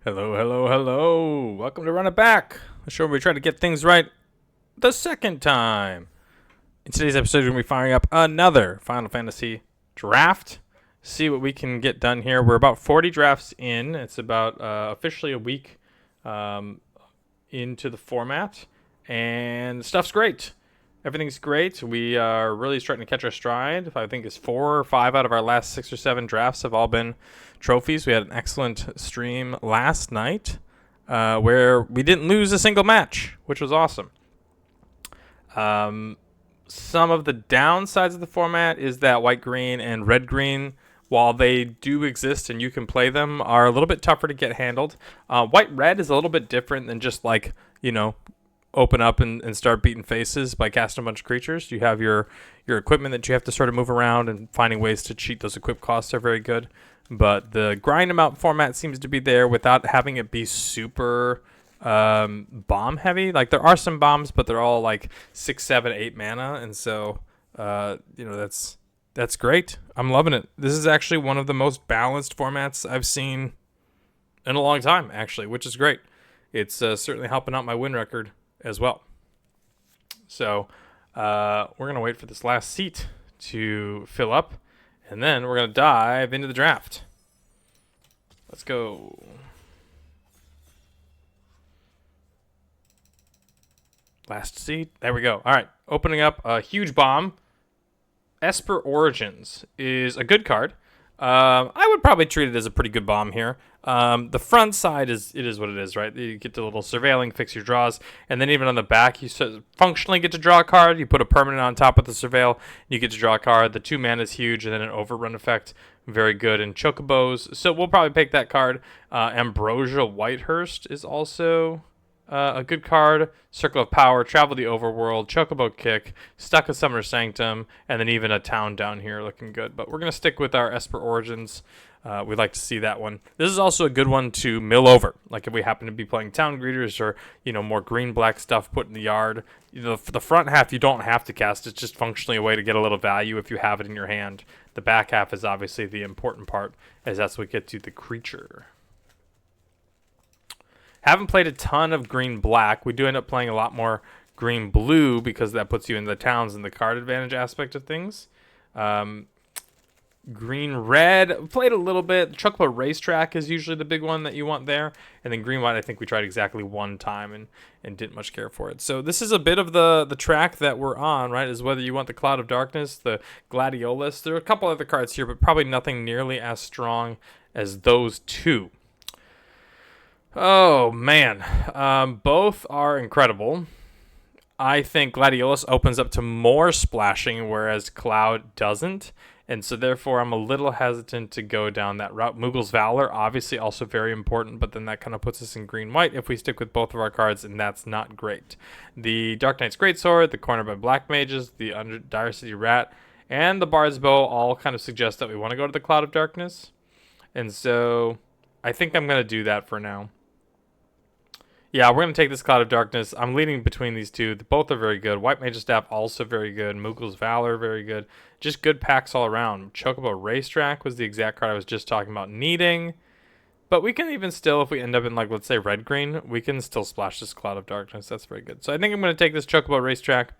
Hello, hello, hello. Welcome to Run It Back, a show where we try to get things right the second time. In today's episode, we're going to be firing up another Final Fantasy draft. See what we can get done here. We're about 40 drafts in. It's about officially a week into the format, and stuff's great. Everything's great. We are really starting to catch our stride. I think it's 4 or 5 out of our last 6 or 7 drafts have all been trophies. We had an excellent stream last night where we didn't lose a single match, which was awesome. Some of the downsides of the format is that white-green and red-green, while they do exist and you can play them, are a little bit tougher to get handled. White-red is a little bit different than just like, open up and start beating faces by casting a bunch of creatures. You have your equipment that you have to sort of move around, and finding ways to cheat those equip costs are very good. But the grind amount format seems to be there without having it be super bomb heavy. Like, there are some bombs, but they're all like 6, 7, 8 mana, and so that's great. I'm loving it. This is actually one of the most balanced formats I've seen in a long time, actually, which is great. It's certainly helping out my win record as well. So we're going to wait for this last seat to fill up, and then we're going to dive into the draft. Let's go. Last seat. There we go. All right. Opening up a huge bomb. Esper Origins is a good card. I would probably treat it as a pretty good bomb here. The front side is what it is, right? You get the little surveilling, fix your draws, and then even on the back, you functionally get to draw a card. You put a permanent on top of the surveil, you get to draw a card. The 2 mana is huge, and then an overrun effect, very good. And Chocobos, so we'll probably pick that card. Ambrosia Whitehurst is also a good card. Circle of Power, Travel the Overworld, Chocobo Kick, Stuck a Summer Sanctum, and then even a town down here looking good. But we're going to stick with our Esper Origins. We'd like to see that one. This is also a good one to mill over. Like if we happen to be playing Town Greeters or, more green-black stuff put in the yard. For the front half, you don't have to cast. It's just functionally a way to get a little value if you have it in your hand. The back half is obviously the important part, as that's what gets you the creature. Haven't played a ton of green-black. We do end up playing a lot more green-blue because that puts you in the towns and the card advantage aspect of things. Green-red, played a little bit. The Chocobo Racetrack is usually the big one that you want there. And then green-white, I think we tried exactly one time and didn't much care for it. So this is a bit of the track that we're on, right, is whether you want the Cloud of Darkness, the Gladiolus. There are a couple other cards here, but probably nothing nearly as strong as those two. Oh, man. Both are incredible. I think Gladiolus opens up to more splashing, whereas Cloud doesn't. And so, therefore, I'm a little hesitant to go down that route. Moogle's Valor, obviously, also very important, but then that kind of puts us in green-white if we stick with both of our cards, and that's not great. The Dark Knight's Greatsword, the Corner by Black Mages, the Dire City Rat, and the Bard's Bow all kind of suggest that we want to go to the Cloud of Darkness. And so, I think I'm going to do that for now. Yeah, we're going to take this Cloud of Darkness. I'm leaning between these two. Both are very good. White Mage's Staff, also very good. Moogle's Valor, very good. Just good packs all around. Chocobo Racetrack was the exact card I was just talking about needing. But we can even still, if we end up in, let's say, red-green, we can still splash this Cloud of Darkness. That's very good. So I think I'm going to take this Chocobo Racetrack.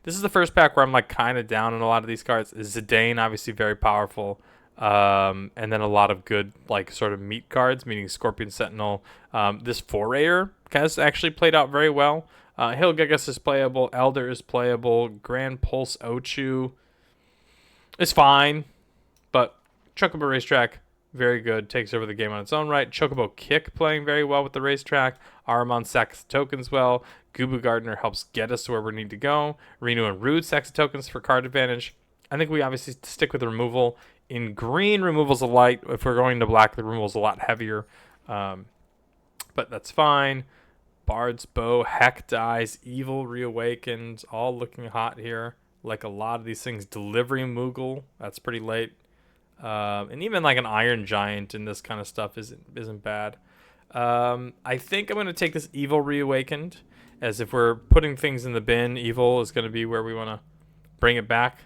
This is the first pack where I'm, kind of down on a lot of these cards. Zidane, obviously very powerful. And then a lot of good, sort of meat cards, meaning Scorpion Sentinel. This Forayer has actually played out very well. Hilgegus is playable. Elder is playable. Grand Pulse Ochu is fine. But Chocobo Racetrack, very good. Takes over the game on its own right. Chocobo Kick playing very well with the Racetrack. Aramon sacks tokens well. Gubu Gardener helps get us to where we need to go. Renu and Rude sacks tokens for card advantage. I think we obviously stick with removal. In green, removal's a light. If we're going to black, the removal's a lot heavier. But that's fine. Bard's Bow, Heck Dies, Evil Reawakened, all looking hot here. Like a lot of these things. Delivery Moogle, that's pretty late. And even an Iron Giant and this kind of stuff isn't bad. I think I'm going to take this Evil Reawakened, as if we're putting things in the bin, Evil is going to be where we want to bring it back.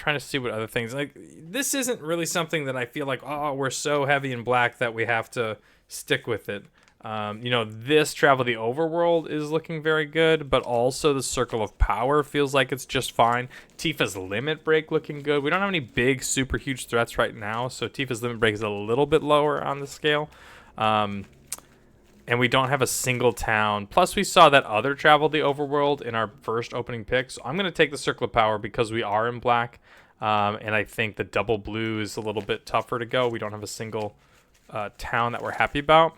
trying to see what other things. Like, this isn't really something that I feel like, oh, we're so heavy in black that we have to stick with it. This Travel the Overworld is looking very good, but also the Circle of Power feels like it's just fine. Tifa's Limit Break looking good. We don't have any big, super huge threats right now, so Tifa's Limit Break is a little bit lower on the scale. And we don't have a single town. Plus, we saw that other Travel the Overworld in our first opening pick, so I'm going to take the Circle of Power because we are in black, and I think the double blue is a little bit tougher to go. We don't have a single town that we're happy about.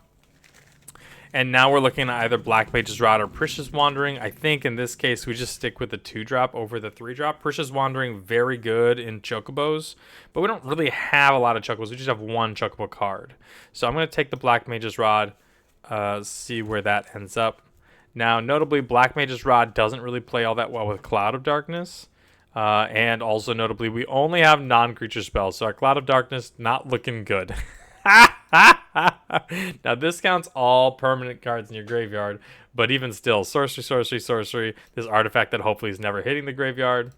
And now we're looking at either Black Mage's Rod or Prisha's Wandering. I think in this case, we just stick with the 2-drop over the 3-drop. Prisha's Wandering, very good in Chocobos. But we don't really have a lot of Chocobos. We just have one Chocobo card. So I'm going to take the Black Mage's Rod, see where that ends up. Now, notably, Black Mage's Rod doesn't really play all that well with Cloud of Darkness. And also, notably, we only have non-creature spells. So our Cloud of Darkness, not looking good. Now this counts all permanent cards in your graveyard, but even still, sorcery, sorcery, sorcery, this artifact that hopefully is never hitting the graveyard.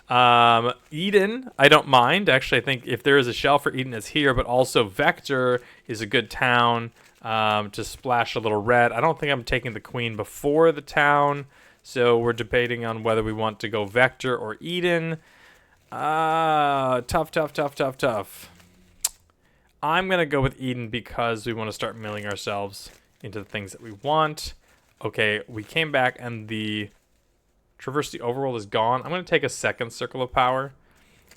Eden, I don't mind. Actually, I think if there is a shell for Eden, it's here, but also Vector is a good town to splash a little red. I don't think I'm taking the Queen before the town, so we're debating on whether we want to go Vector or Eden. Tough. I'm going to go with Eden because we want to start milling ourselves into the things that we want. Okay, we came back and the Traverse the Overworld is gone. I'm going to take a second Circle of Power.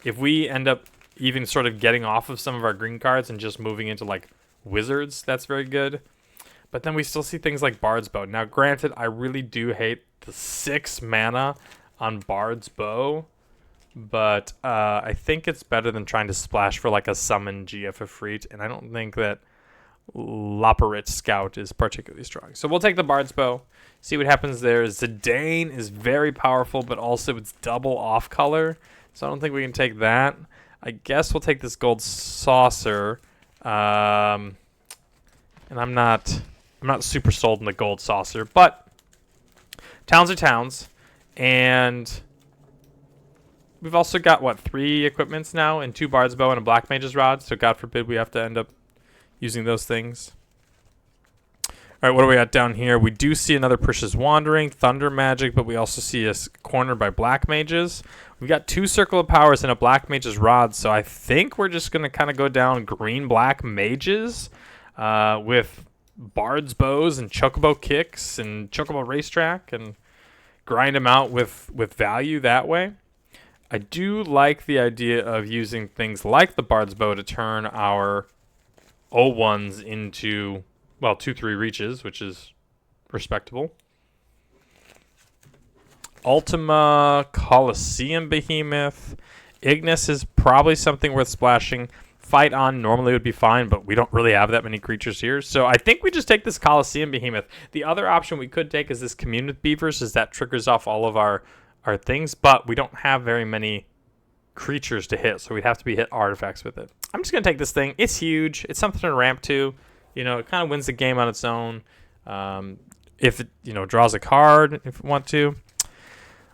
If we end up even sort of getting off of some of our green cards and just moving into like Wizards, that's very good. But then we still see things like Bard's Bow. Now, granted, I really do hate the 6 mana on Bard's Bow. But I think it's better than trying to splash for like a summon GF Efreet, and I don't think that Loporrit Scout is particularly strong. So we'll take the Bard's Bow, see what happens there. Zidane is very powerful, but also it's double off color, so I don't think we can take that. I guess we'll take this Gold Saucer, and I'm not super sold on the Gold Saucer, but towns are towns, and we've also got, 3 equipments now, and 2 Bard's Bow and a Black Mage's Rod, so God forbid we have to end up using those things. All right, what do we got down here? We do see another Prisha's Wandering, Thunder Magic, but we also see us cornered by Black Mages. We've got 2 Circle of Powers and a Black Mage's Rod, so I think we're just going to kind of go down green-black mages with Bard's Bows and Chocobo Kicks and Chocobo Racetrack and grind them out with value that way. I do like the idea of using things like the Bard's Bow to turn our 0-1s into, 2-3 reaches, which is respectable. Ultima, Colosseum Behemoth. Ignis is probably something worth splashing. Fight On normally would be fine, but we don't really have that many creatures here. So I think we just take this Colosseum Behemoth. The other option we could take is this Commune with Beavers, as that triggers off all of our things, but we don't have very many creatures to hit, so we'd have to be hit artifacts with it. I'm just going to take this thing. It's huge. It's something to ramp to. It kind of wins the game on its own. If it, draws a card, if it want to.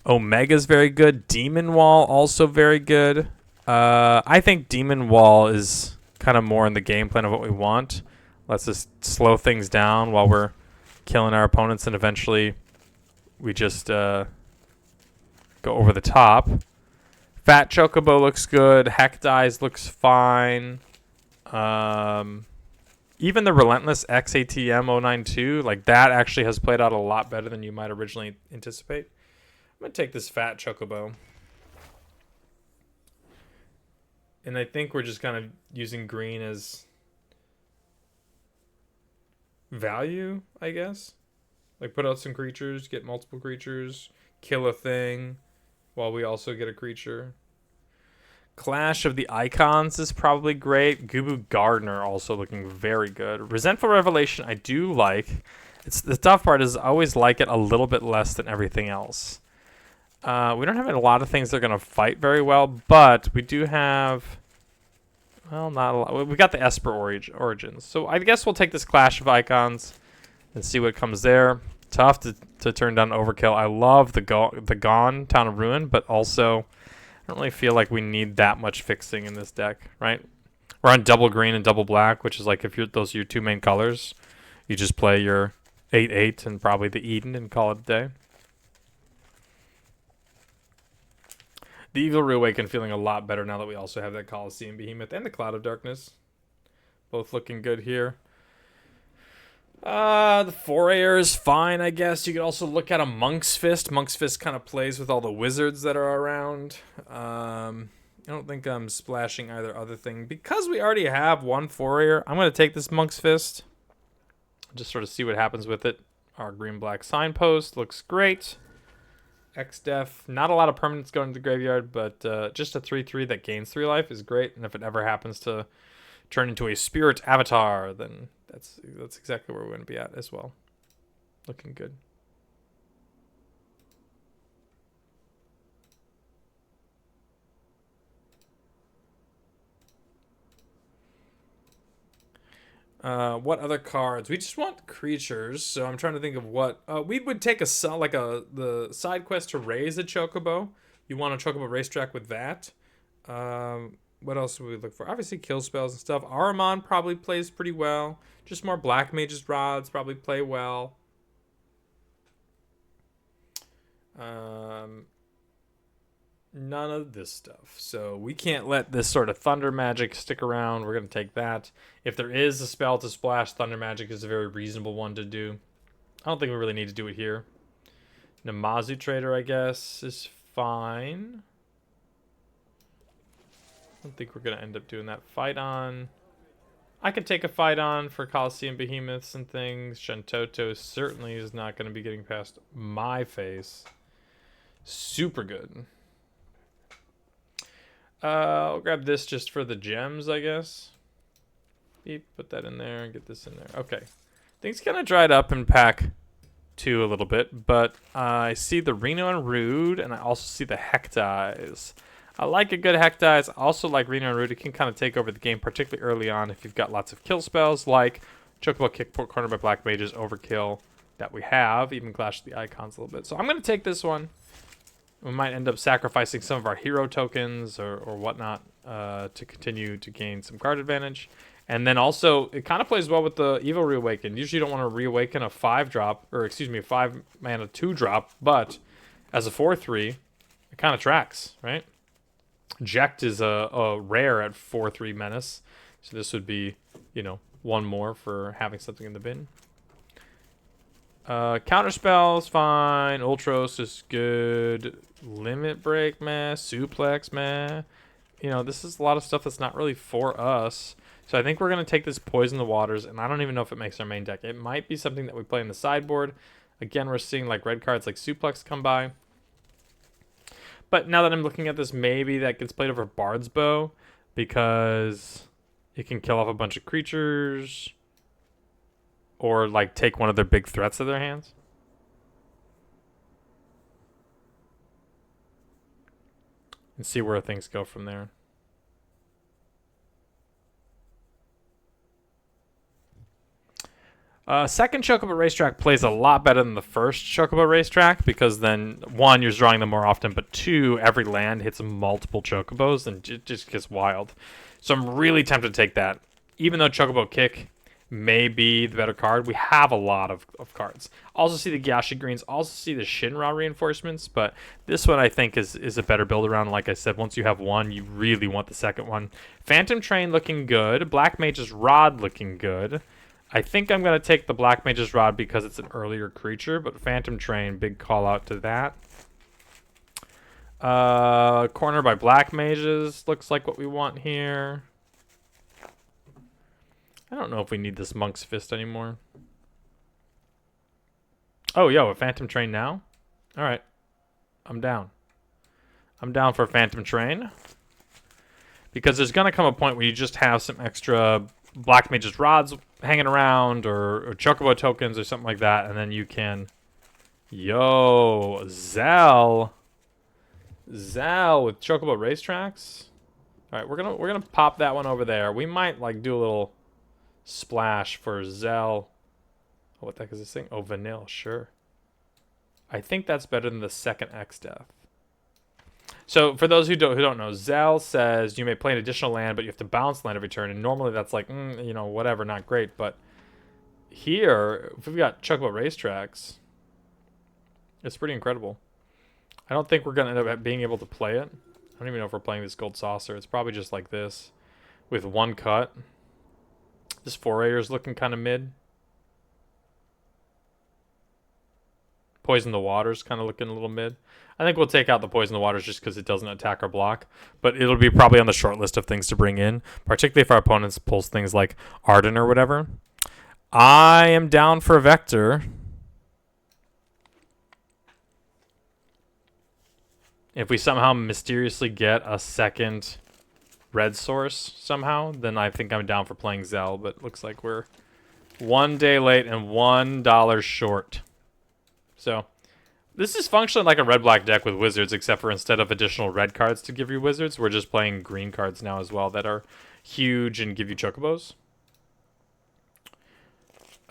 Omega's very good. Demon Wall, also very good. I think Demon Wall is kind of more in the game plan of what we want. Let's just slow things down while we're killing our opponents, and eventually we just go over the top. Fat Chocobo looks good. Heck Dies looks fine. Even the Relentless XATM 092, like that actually has played out a lot better than you might originally anticipate. I'm going to take this Fat Chocobo. And I think we're just kind of using green as value, I guess. Like put out some creatures, get multiple creatures, kill a thing, while we also get a creature. Clash of the Icons is probably great. Gubu Gardener also looking very good. Resentful Revelation I do like. It's the tough part is I always like it a little bit less than everything else. We don't have a lot of things that are going to fight very well, but we do have, not a lot. We got the Esper Origins. So I guess we'll take this Clash of Icons and see what comes there. Tough to turn down Overkill. I love the Gone, Town of Ruin, but also don't really feel like we need that much fixing in this deck, right? We're on double green and double black, which is like if those are your two main colors, you just play your 8/8 and probably the Eden and call it a day. The Evil Reawaken feeling a lot better now that we also have that Colosseum Behemoth and the Cloud of Darkness. Both looking good here. The Forayer is fine, I guess. You could also look at a Monk's Fist. Monk's Fist kind of plays with all the wizards that are around. I don't think I'm splashing either other thing. Because we already have one Forayer, I'm going to take this Monk's Fist. Just sort of see what happens with it. Our green-black Signpost looks great. X-Def, not a lot of permanents going to the graveyard, but just a 3/3 that gains 3 life is great. And if it ever happens to turn into a Spirit Avatar, then that's exactly where we're going to be at as well. Looking good. What other cards? We just want creatures, so I'm trying to think of what we would take the side quest to raise a Chocobo. You want a Chocobo racetrack with that. What else would we look for? Obviously kill spells and stuff. Ahriman probably plays pretty well. Just more Black Mage's Rods probably play well. None of this stuff. So we can't let this sort of Thunder Magic stick around. We're going to take that. If there is a spell to splash, Thunder Magic is a very reasonable one to do. I don't think we really need to do it here. Namazu Trader, I guess, is fine. I don't think we're going to end up doing that. Fight On. I could take a Fight On for Colosseum Behemoths and things. Shantoto certainly is not going to be getting past my face. Super good. I'll grab this just for the gems, I guess. Beep, put that in there and get this in there. Okay. Things kind of dried up in pack 2 a little bit, but I see the Reno and Rude, and I also see the Hectize. I like a good Hectize. I also like Reno and Rude. It can kind of take over the game, particularly early on if you've got lots of kill spells, like Chocobo Kick, Corner by Black Mages, Overkill that we have. Even Clash the Icons a little bit. So I'm going to take this one. We might end up sacrificing some of our hero tokens or whatnot to continue to gain some card advantage. And then also, it kind of plays well with the Evil Reawaken. Usually you don't want to reawaken a 5-drop, or excuse me, a 5-mana 2-drop, but as a 4/3, it kind of tracks, right? Jekt is a rare at 4/3 menace, so this would be, you know, one more for having something in the bin. Counterspell is fine. Ultros is good. Limit Break, meh. Suplex, meh. You know, this is a lot of stuff that's not really for us. So I think we're going to take this Poison the Waters, and I don't even know if it makes our main deck. It might be something that we play in the sideboard. Again, we're seeing like red cards like Suplex come by. But now that I'm looking at this, maybe that gets played over Bard's Bow, because it can kill off a bunch of creatures, or like take one of their big threats to their hands. And see where things go from there. Second Chocobo Racetrack plays a lot better than the first Chocobo Racetrack, because then, 1, you're drawing them more often, but 2, every land hits multiple Chocobos, and it just gets wild. So I'm really tempted to take that. Even though Chocobo Kick may be the better card, we have a lot of cards. Also see the Gyashi Greens, also see the Shinra reinforcements, but this one I think is a better build around. Like I said, once you have one, you really want the second one. Phantom Train looking good. Black Mage's Rod looking good. I think I'm going to take the Black Mage's Rod because it's an earlier creature, but Phantom Train, big call out to that. Corner by Black Mages looks like what we want here. I don't know if we need this Monk's Fist anymore. Oh, yo, a Phantom Train now? Alright. I'm down. I'm down for a Phantom Train. Because there's going to come a point where you just have some extra Black Mage's Rods hanging around, or Chocobo tokens or something like that, and then you can... Yo, Zal with Chocobo Racetracks. Alright, we're gonna pop that one over there. We might like do a little splash for Zell. Oh, what the heck is this thing? Oh, Vanille, sure. I think that's better than the second X Death. So for those who don't know, Zal says you may play an additional land, but you have to bounce land every turn. And normally that's like, you know, whatever, not great. But here, if we've got Chocobo Racetracks, it's pretty incredible. I don't think we're going to end up being able to play it. I don't even know if we're playing this Gold Saucer. It's probably just like this with one cut. This Forayer's looking kind of mid. Poison the Water's kind of looking a little mid. I think we'll take out the Poison the Waters just because it doesn't attack our block. But it'll be probably on the short list of things to bring in, particularly if our opponents pulls things like Arden or whatever. I am down for a Vector. If we somehow mysteriously get a second red source somehow, then I think I'm down for playing Zell. But it looks like we're 1 day late and $1 short. So this is functionally like a red-black deck with wizards, except for instead of additional red cards to give you wizards, we're just playing green cards now as well that are huge and give you chocobos.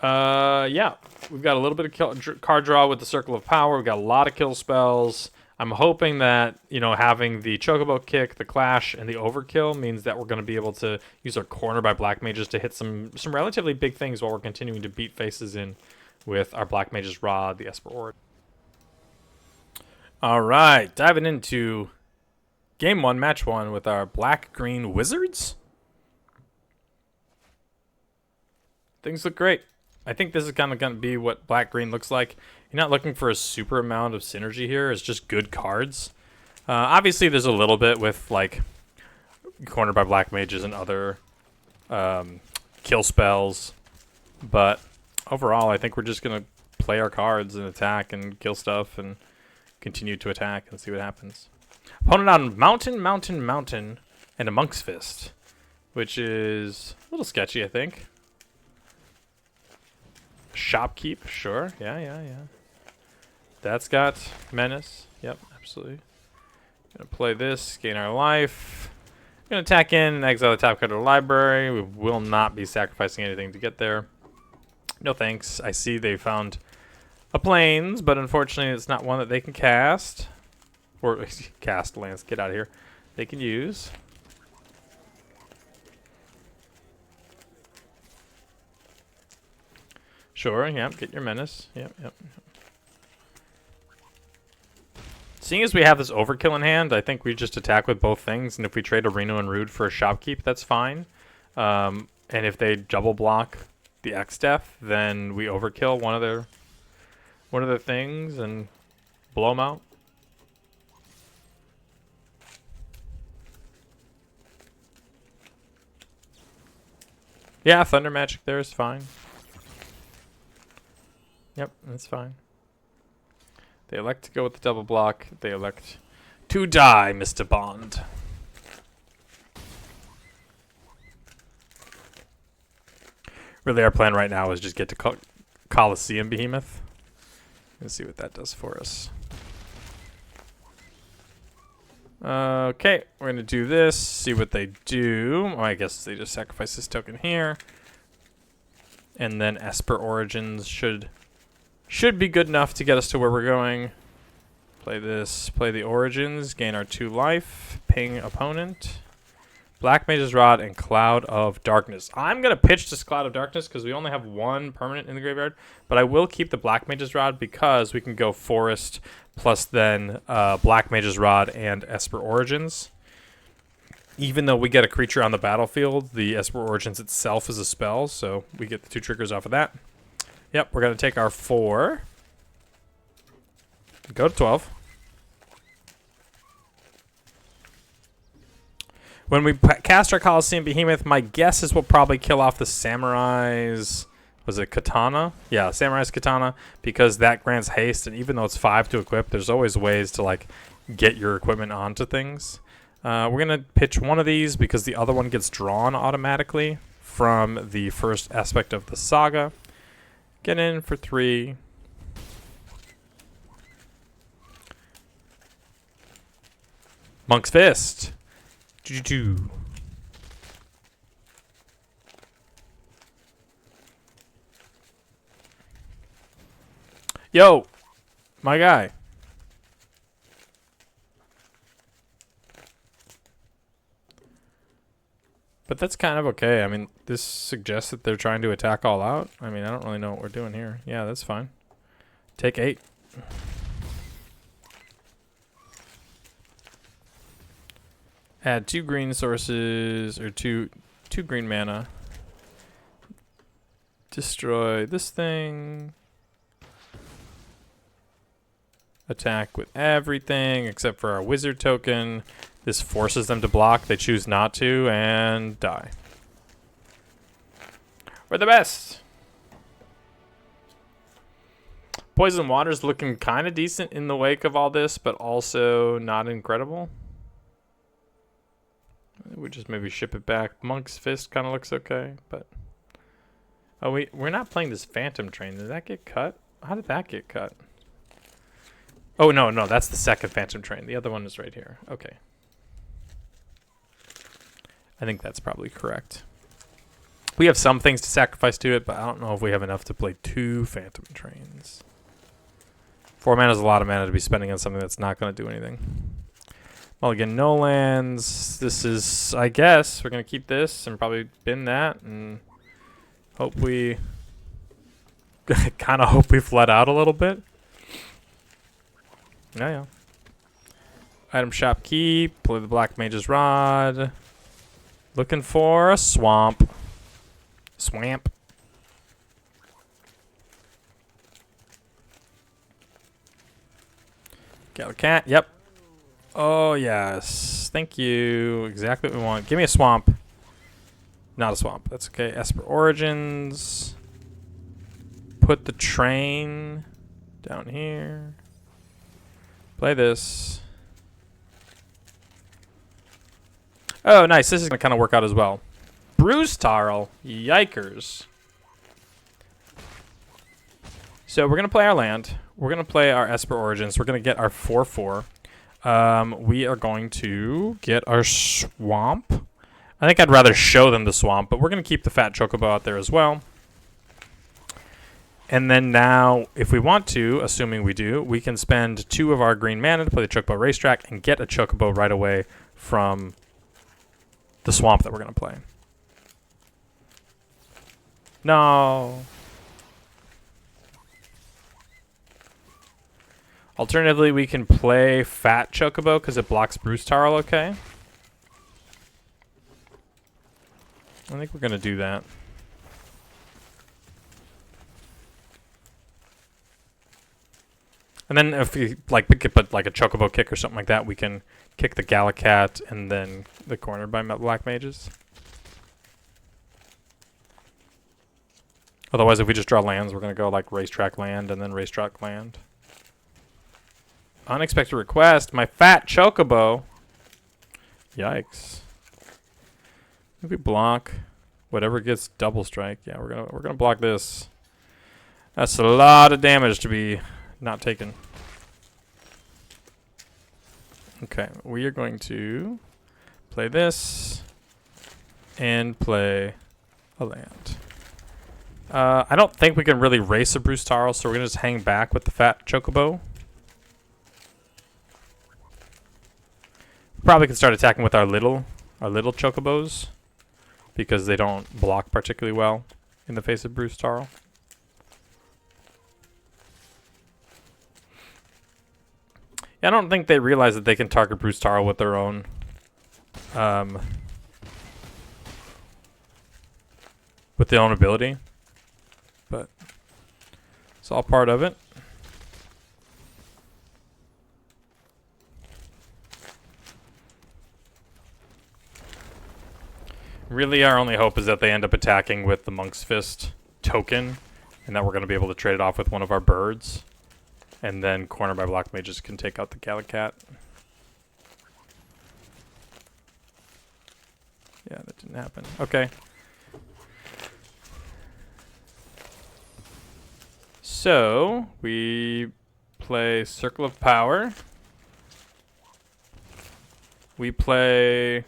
Yeah, we've got a little bit of card draw with the Circle of Power. We've got a lot of kill spells. I'm hoping that, you know, having the Chocobo Kick, the Clash, and the Overkill means that we're going to be able to use our Corner by Black Mages to hit some relatively big things while we're continuing to beat faces in with our Black Mage's Rod, the Esper Ord. All right, diving into Game 1, Match 1 with our Black-Green Wizards. Things look great. I think this is kind of going to be what Black-Green looks like. You're not looking for a super amount of synergy here. It's just good cards. Obviously, there's a little bit with, like, Corner by Black Mages and other kill spells. But overall, I think we're just going to play our cards and attack and kill stuff and continue to attack and see what happens. Opponent on Mountain, Mountain, Mountain, and a Monk's Fist, which is a little sketchy, I think. Shopkeep, sure. Yeah. That's got Menace. Yep, absolutely. Gonna play this, gain our life. Gonna attack in and exile the top card of the library. We will not be sacrificing anything to get there. No thanks. I see they found a Plains, but unfortunately it's not one that they can cast. Or cast lands, get out of here. They can use. Sure, yep, get your Menace. Yep. Seeing as we have this Overkill in hand, I think we just attack with both things, and if we trade a Reno and Rude for a Shopkeep, that's fine. And if they double block the X-Death, then we Overkill one of their things and blow them out. Yeah, Thunder Magic there is fine. Yep, that's fine. They elect to go with the double block. They elect to die, Mr. Bond. Really, our plan right now is just get to Coliseum Behemoth. Let's see what that does for us. Okay, we're going to do this, see what they do. Oh, I guess they just sacrifice this token here. And then Esper Origins should be good enough to get us to where we're going. Play this, play the Origins, gain our 2 life, ping opponent. Black Mage's Rod and Cloud of Darkness. I'm going to pitch this Cloud of Darkness because we only have 1 permanent in the graveyard. But I will keep the Black Mage's Rod because we can go Forest plus then Black Mage's Rod and Esper Origins. Even though we get a creature on the battlefield, the Esper Origins itself is a spell. So we get the 2 triggers off of that. Yep, we're going to take our 4. Go to 12. When we cast our Coliseum Behemoth, my guess is we'll probably kill off the Samurai's... Was it Katana? Yeah, Samurai's Katana, because that grants haste, and even though it's 5 to equip, there's always ways to, like, get your equipment onto things. We're going to pitch one of these because the other one gets drawn automatically from the first aspect of the saga. Get in for 3. Monk's Fist. Yo, my guy. But that's kind of okay. I mean, this suggests that they're trying to attack all out. I mean, I don't really know what we're doing here. Yeah, that's fine. Take 8. Add 2 green sources, or two green mana. Destroy this thing. Attack with everything except for our wizard token. This forces them to block. They choose not to and die. We're the best. Poison Water's looking kind of decent in the wake of all this, but also not incredible. We just maybe ship it back. Monk's Fist kind of looks okay, but... Oh, we're not playing this Phantom Train. Did that get cut? How did that get cut? Oh, no, that's the second Phantom Train. The other one is right here. Okay. I think that's probably correct. We have some things to sacrifice to it, but I don't know if we have enough to play 2 Phantom Trains. 4 mana is a lot of mana to be spending on something that's not going to do anything. Mulligan, no lands. This is, I guess, we're going to keep this and probably bin that and hope we... kind of hope we flood out a little bit. Yeah. Item shop key. Play the Black Mage's Rod. Looking for a swamp. Swamp. Cat. Yep. Oh, yes. Thank you. Exactly what we want. Give me a swamp. Not a swamp. That's okay. Esper Origins. Put the train down here. Play this. Oh, nice. This is going to kind of work out as well. Bruce Tarl. Yikers. So we're going to play our land. We're going to play our Esper Origins. We're going to get our 4/4. We are going to get our swamp. I think I'd rather show them the swamp, but we're going to keep the Fat Chocobo out there as well. And then now, if we want to, assuming we do, we can spend 2 of our green mana to play the Chocobo Racetrack and get a Chocobo right away from the swamp that we're going to play. No. Alternatively, we can play Fat Chocobo because it blocks Bruce Tarl okay. I think we're going to do that. And then if we we could put like a Chocobo kick or something like that, we can kick the Galacat and then the corner by Black Mages. Otherwise, if we just draw lands, we're going to go like Racetrack land and then Racetrack land. Unexpected request. My Fat Chocobo. Yikes. Maybe block whatever gets double strike. Yeah, we're gonna block this. That's a lot of damage to be not taken. Okay, we are going to play this and play a land. I don't think we can really race a Bruce Tarl, so we're gonna just hang back with the Fat Chocobo. Probably can start attacking with our little Chocobos because they don't block particularly well in the face of Bruce Tarl. Yeah, I don't think they realize that they can target Bruce Tarl with their own ability, but it's all part of it. Really, our only hope is that they end up attacking with the Monk's Fist token, and that we're going to be able to trade it off with one of our birds. And then corner by Black Mages can take out the Galacat. Yeah, that didn't happen. Okay. So, we play Circle of Power. We play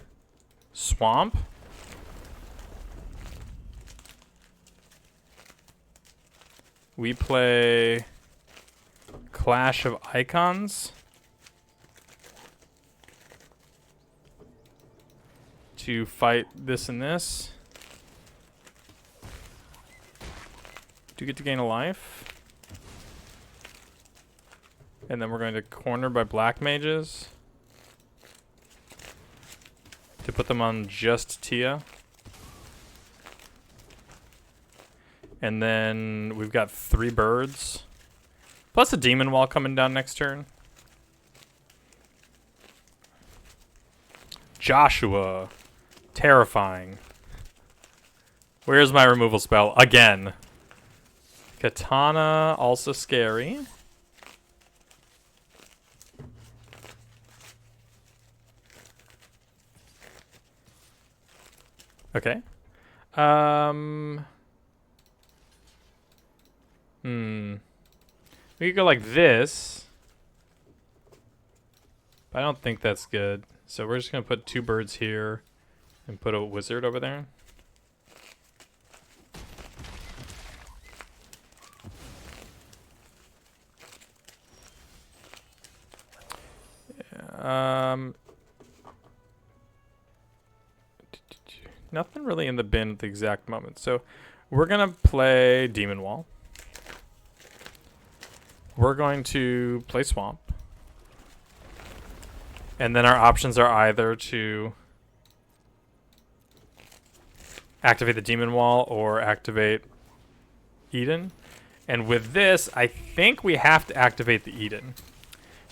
Swamp. We play Clash of Icons to fight this and this. Do get to gain a life. And then we're going to corner by black mages to put them on just Tia. And then we've got 3 birds. Plus a demon wall coming down next turn. Joshua. Terrifying. Where's my removal spell? Again. Katana, also scary. Okay. We could go like this. But I don't think that's good. So we're just going to put 2 birds here and put a wizard over there. Nothing really in the bin at the exact moment. So we're going to play Demon Wall. We're going to play Swamp. And then our options are either to activate the Demon Wall or activate Eden. And with this, I think we have to activate the Eden,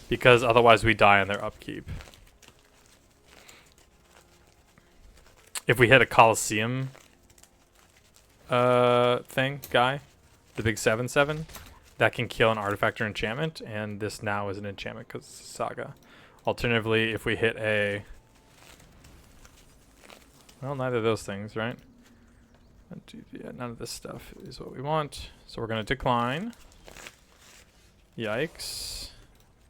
because otherwise we die on their upkeep. If we hit a Colosseum guy, the big 7/7, that can kill an artifact or enchantment, and this now is an enchantment because it's a saga. Alternatively, if we hit a... Well, neither of those things, right? Yeah, none of this stuff is what we want. So we're going to decline. Yikes.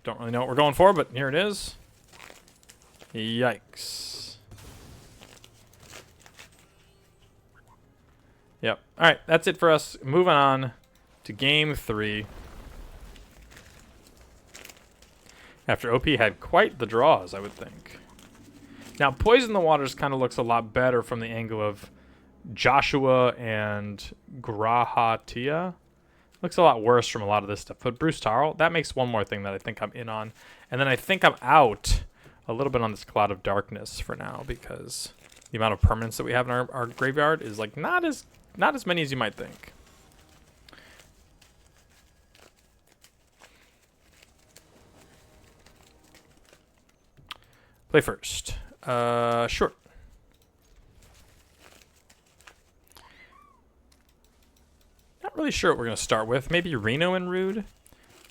Don't really know what we're going for, but here it is. Yikes. Yep. Alright, that's it for us. Moving on to game 3. After OP had quite the draws, I would think. Now, Poison the Waters kind of looks a lot better from the angle of Joshua and Grahatia. Looks a lot worse from a lot of this stuff. But Bruce Tarl, that makes one more thing that I think I'm in on. And then I think I'm out a little bit on this Cloud of Darkness for now, because the amount of permanents that we have in our graveyard is like not as many as you might think. Play first. Sure. Not really sure what we're going to start with. Maybe Reno and Rude.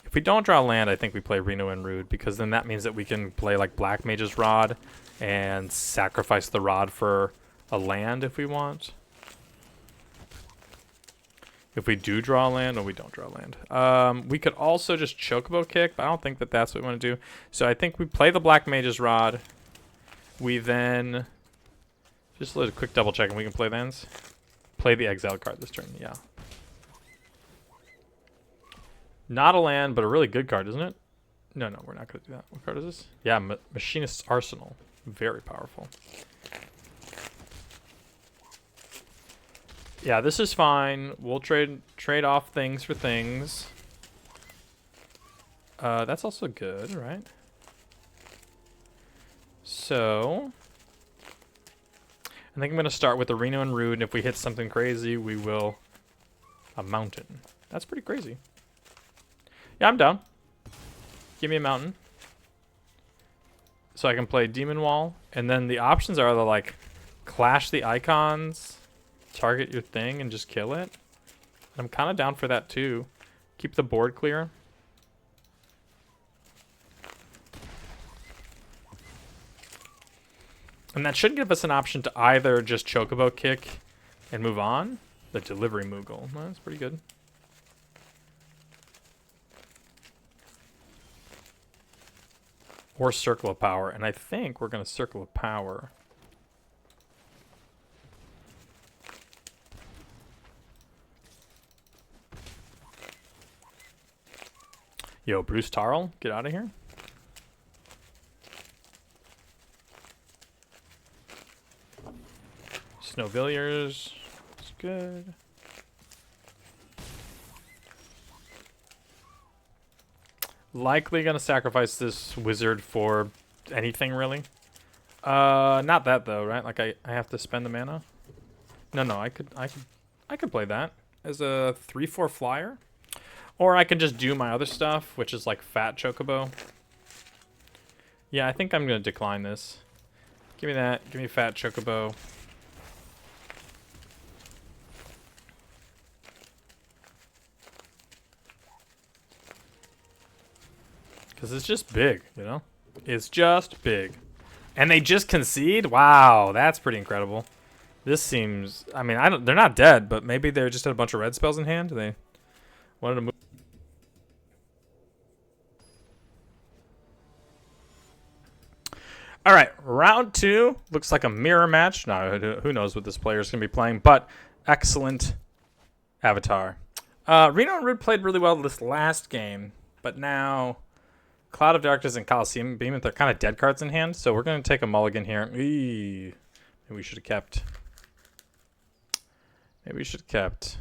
If we don't draw land, I think we play Reno and Rude, because then that means that we can play like Black Mage's Rod and sacrifice the Rod for a land if we want. If we do draw land, no, we don't draw land. We could also just Chocobo Kick, but I don't think that that's what we want to do. So I think we play the Black Mage's Rod. We then just a quick double check, and we can play lands. Play the exile card this turn, yeah. Not a land, but a really good card, isn't it? No, we're not going to do that. What card is this? Yeah, Machinist's Arsenal. Very powerful. Yeah, this is fine. We'll trade off things for things. That's also good, right? So I think I'm going to start with the Reno and Rude, and if we hit something crazy, we will a mountain. That's pretty crazy. Yeah, I'm down. Give me a mountain. So I can play Demon Wall, and then the options are to like clash the icons, target your thing, and just kill it. I'm kind of down for that too. Keep the board clear. And that should give us an option to either just Chocobo Kick and move on. The Delivery Moogle. Well, that's pretty good. Or Circle of Power. And I think we're going to Circle of Power. Yo, Bruce Tarl, get out of here. no Villiers. It's good. Likely gonna sacrifice this wizard for anything really. Not that though, right? Like I have to spend the mana. No, I could play that as a 3/4 flyer, or I could just do my other stuff, which is like Fat Chocobo. Yeah, I think I'm gonna decline this. Give me that. Give me Fat Chocobo. Because it's just big, you know? It's just big. And they just concede? Wow, that's pretty incredible. This seems... I mean, they're not dead, but maybe they just had a bunch of red spells in hand. They wanted to move... All right, round 2. Looks like a mirror match. No, who knows what this player is going to be playing, but excellent avatar. Reno and Rude played really well this last game, but now... Cloud of Darkness and Coliseum Behemoth are kind of dead cards in hand, so we're going to take a mulligan here. Maybe we should have kept. Maybe we should have kept.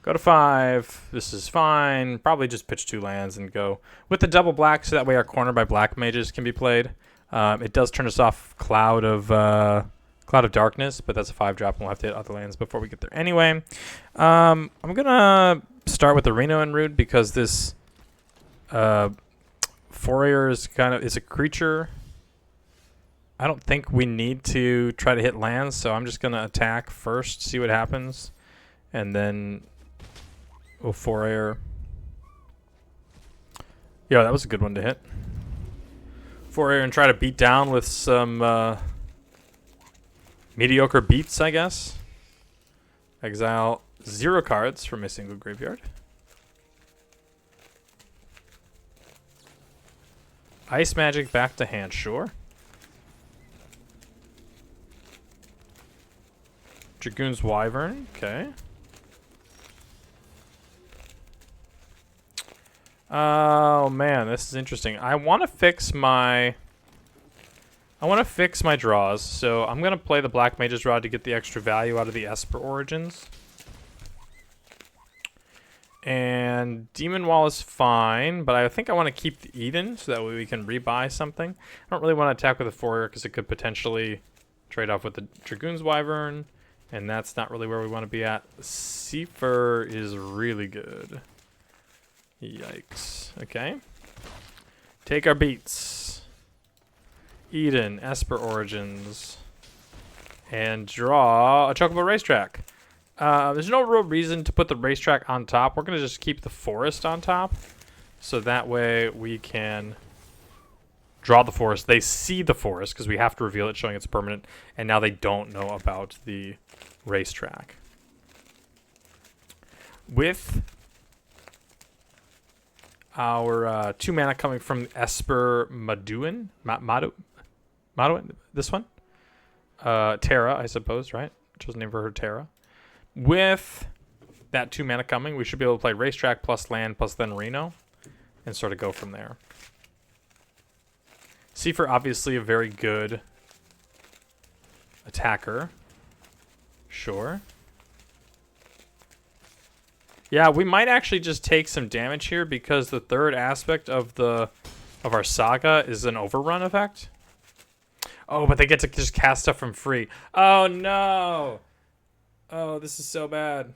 Go to 5. This is fine. Probably just pitch 2 lands and go with the double black, so that way our corner by black mages can be played. It does turn us off Cloud of Darkness, but that's a 5-drop, and we'll have to hit other lands before we get there. Anyway, I'm gonna start with the Reno and Root because this Fourier is a creature. I don't think we need to try to hit lands, so I'm just gonna attack first, see what happens, and then we'll Fourier. Yeah, that was a good one to hit. Fourier and try to beat down with some mediocre beats, I guess. Exile 0 cards from a single graveyard. Ice Magic back to hand, sure. Dragoon's Wyvern, okay. Oh man, this is interesting. I want to fix my draws, so I'm gonna play the Black Mage's Rod to get the extra value out of the Esper Origins. And Demon Wall is fine, but I think I want to keep the Eden so that way we can rebuy something. I don't really want to attack with a Fourier because it could potentially trade off with the Dragoon's Wyvern, and that's not really where we want to be at. Seafer is really good. Yikes. Okay. Take our beats. Eden, Esper Origins, and draw a Chocobo Racetrack. There's no real reason to put the Racetrack on top. We're going to just keep the Forest on top, so that way we can draw the Forest. They see the Forest, because we have to reveal it, showing it's permanent, and now they don't know about the Racetrack. With our 2 mana coming from Esper Maduin, this one? Terra, I suppose, right? Chose name for her Terra. With that 2 mana coming, we should be able to play Racetrack plus land plus then Reno and sort of go from there. Seafer, obviously a very good attacker. Sure. Yeah, we might actually just take some damage here because the third aspect of our saga is an overrun effect. Oh, but they get to just cast stuff from free. Oh no! Oh, this is so bad.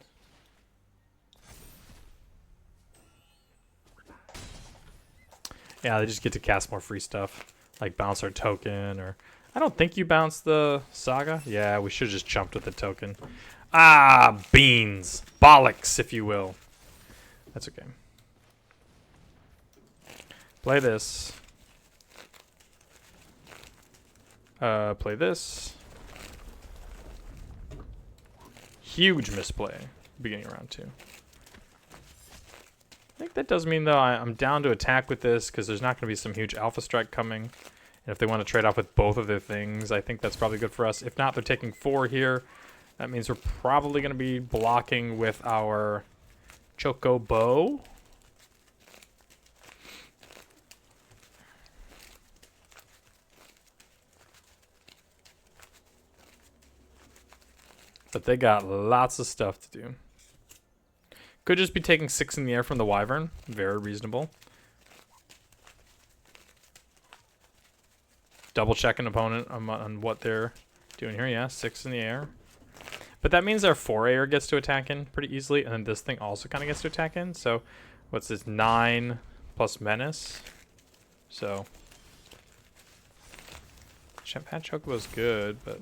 Yeah, they just get to cast more free stuff, like bounce our token, or I don't think you bounce the saga. Yeah, we should have just jumped with the token. Ah, beans. Bollocks, if you will. That's okay. Play this. Play this. Huge misplay. Beginning of round 2. I think that does mean, though, I'm down to attack with this because there's not going to be some huge Alpha Strike coming. And if they want to trade off with both of their things, I think that's probably good for us. If not, they're taking 4 here. That means we're probably going to be blocking with our Chocobo. But they got lots of stuff to do. Could just be taking 6 in the air from the Wyvern. Very reasonable. Double check an opponent on what they're doing here. Yeah, 6 in the air. But that means our 4-air gets to attack in pretty easily. And then this thing also kind of gets to attack in. So what's this? 9 plus menace. So Champagne Chocobo's good, but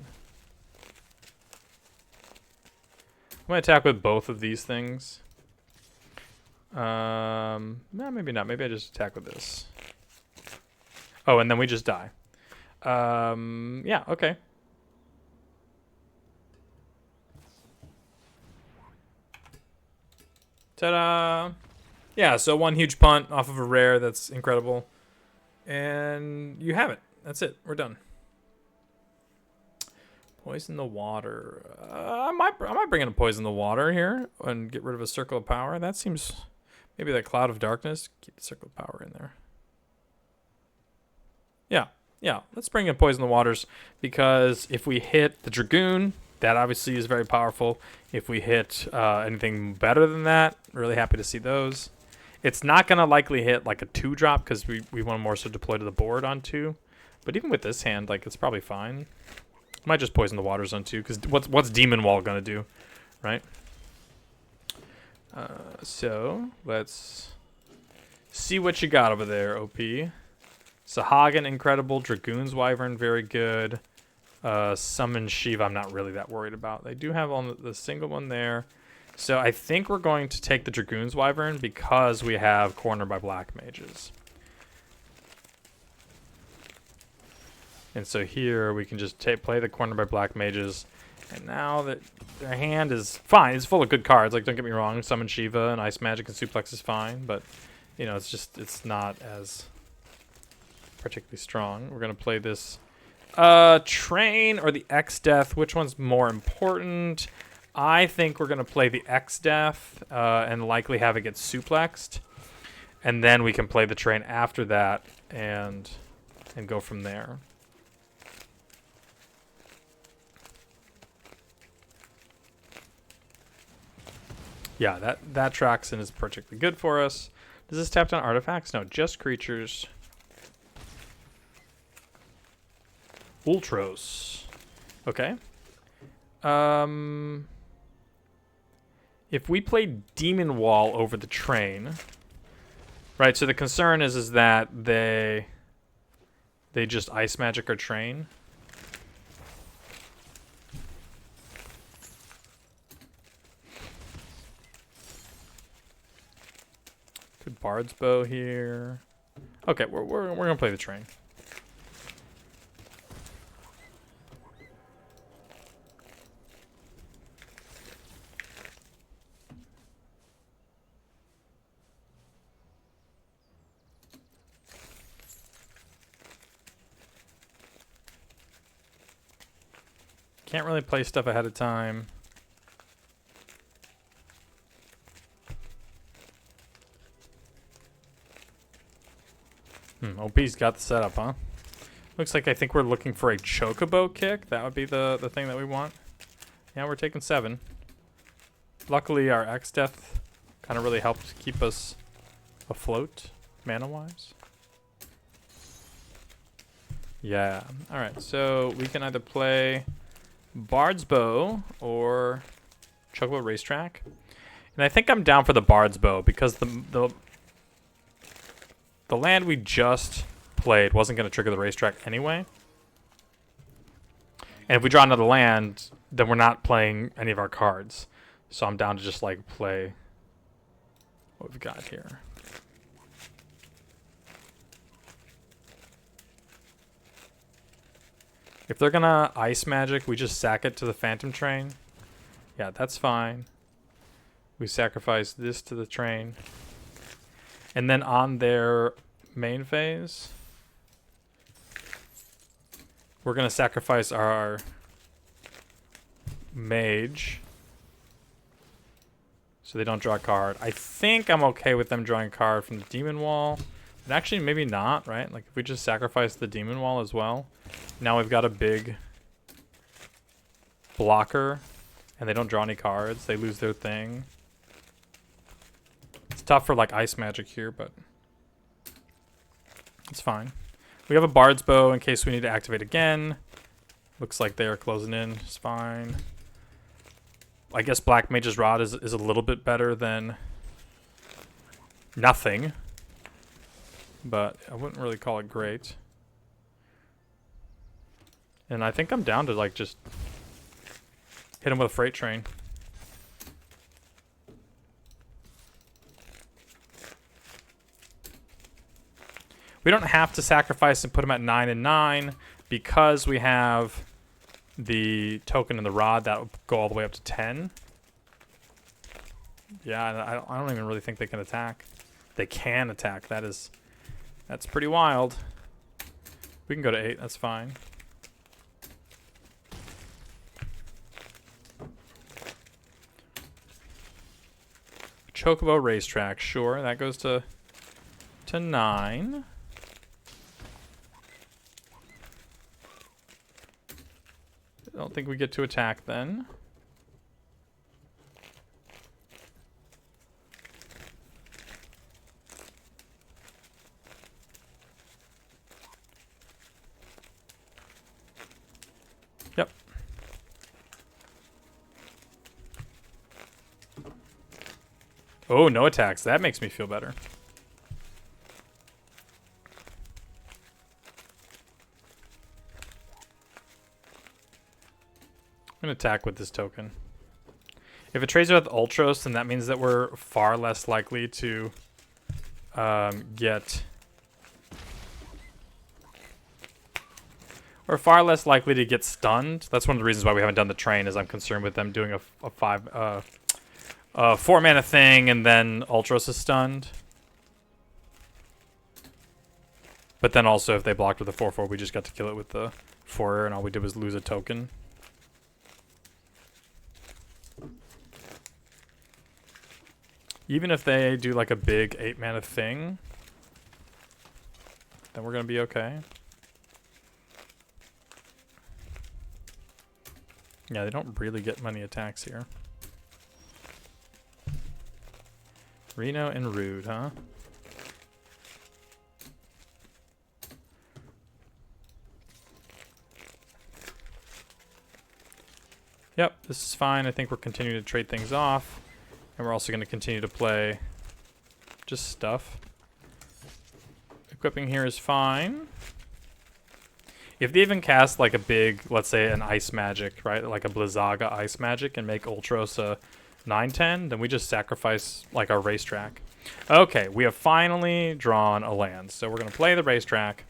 I'm going to attack with both of these things. No, maybe not. Maybe I just attack with this. Oh, and then we just die. Yeah, okay. Ta-da! Yeah, so 1 huge punt off of a rare. That's incredible. And you have it. That's it. We're done. Poison the water. I might bring in a poison the water here and get rid of a circle of power. That seems... Maybe that cloud of darkness. Keep the circle of power in there. Yeah. Let's bring in poison the waters, because if we hit the Dragoon, that obviously is very powerful. If we hit anything better than that, really happy to see those. It's not going to likely hit like a 2-drop because we want to more so deploy to the board on 2. But even with this hand, like, it's probably fine. Might just poison the waters on 2, because what's Demon Wall going to do, right? So let's see what you got over there, OP. Sahagin, incredible. Dragoon's Wyvern, very good. Summon Shiva, I'm not really that worried about. They do have on the single one there. So I think we're going to take the Dragoon's Wyvern because we have Corner by Black Mages. And so here we can just play the Corner by Black Mages. And now that their hand is fine, it's full of good cards. Like, don't get me wrong, Summon Shiva and Ice Magic and Suplex is fine. But, you know, it's not as particularly strong. We're going to play this Train or the X-Death. Which one's more important? I think we're going to play the X-Death and likely have it get suplexed. And then we can play the Train after that and go from there. Yeah, that Traxon is particularly good for us. Does this tap down artifacts? No, just creatures. Ultros. Okay. If we play Demon Wall over the Train, right? So the concern is that they just Ice Magic or Train. Good Bard's Bow here. Okay, we're gonna play the Train. Can't really play stuff ahead of time. OP's got the setup, huh? Looks like I think we're looking for a Chocobo kick. That would be the thing that we want. Yeah, we're taking 7. Luckily, our X-Death kind of really helped keep us afloat, mana-wise. Yeah. Alright, so we can either play Bard's Bow or Chocobo Racetrack. And I think I'm down for the Bard's Bow because the land we just played wasn't going to trigger the Racetrack anyway. And if we draw another land, then we're not playing any of our cards. So I'm down to just like play what we've got here. If they're gonna Ice Magic, we just sack it to the Phantom Train. Yeah, that's fine. We sacrifice this to the Train. And then on their main phase, we're gonna sacrifice our Mage so they don't draw a card. I think I'm okay with them drawing a card from the Demon Wall. But actually, maybe not, right? Like, if we just sacrifice the Demon Wall as well, now we've got a big blocker And they don't draw any cards. They lose their thing. It's tough for like ice magic here, but it's fine. We have a Bard's Bow in case we need to activate again. Looks like they are closing in. It's fine. I guess Black Mage's Rod is a little bit better than nothing. But I wouldn't really call it great. And I think I'm down to like just hit him with a freight train. We don't have to sacrifice and put him at 9 and 9 because we have the token and the rod that will go all the way up to 10. Yeah, I don't even really think they can attack. They can attack. That's pretty wild. We can go to 8. That's fine. Chocobo Racetrack. Sure, that goes to 9. I don't think we get to attack then. Yep. Oh, no attacks. That makes me feel better. I'm going to attack with this token. If it trades with Ultros, then that means that we're far less likely to get... We're far less likely to get stunned. That's one of the reasons why we haven't done the train, is I'm concerned with them doing a 4-mana thing and then Ultros is stunned. But then also if they blocked with a 4/4, we just got to kill it with the 4 and all we did was lose a token. Even if they do like a big 8-mana thing, then we're going to be okay. Yeah, they don't really get many attacks here. Reno and Rude, huh? Yep, this is fine. I think we're continuing to trade things off. And we're also going to continue to play just stuff. Equipping here is fine. If they even cast like a big, let's say an ice magic, right? Like a Blizzaga ice magic and make Ultros a 9/10, then we just sacrifice like our racetrack. Okay, we have finally drawn a land. So we're going to play the racetrack.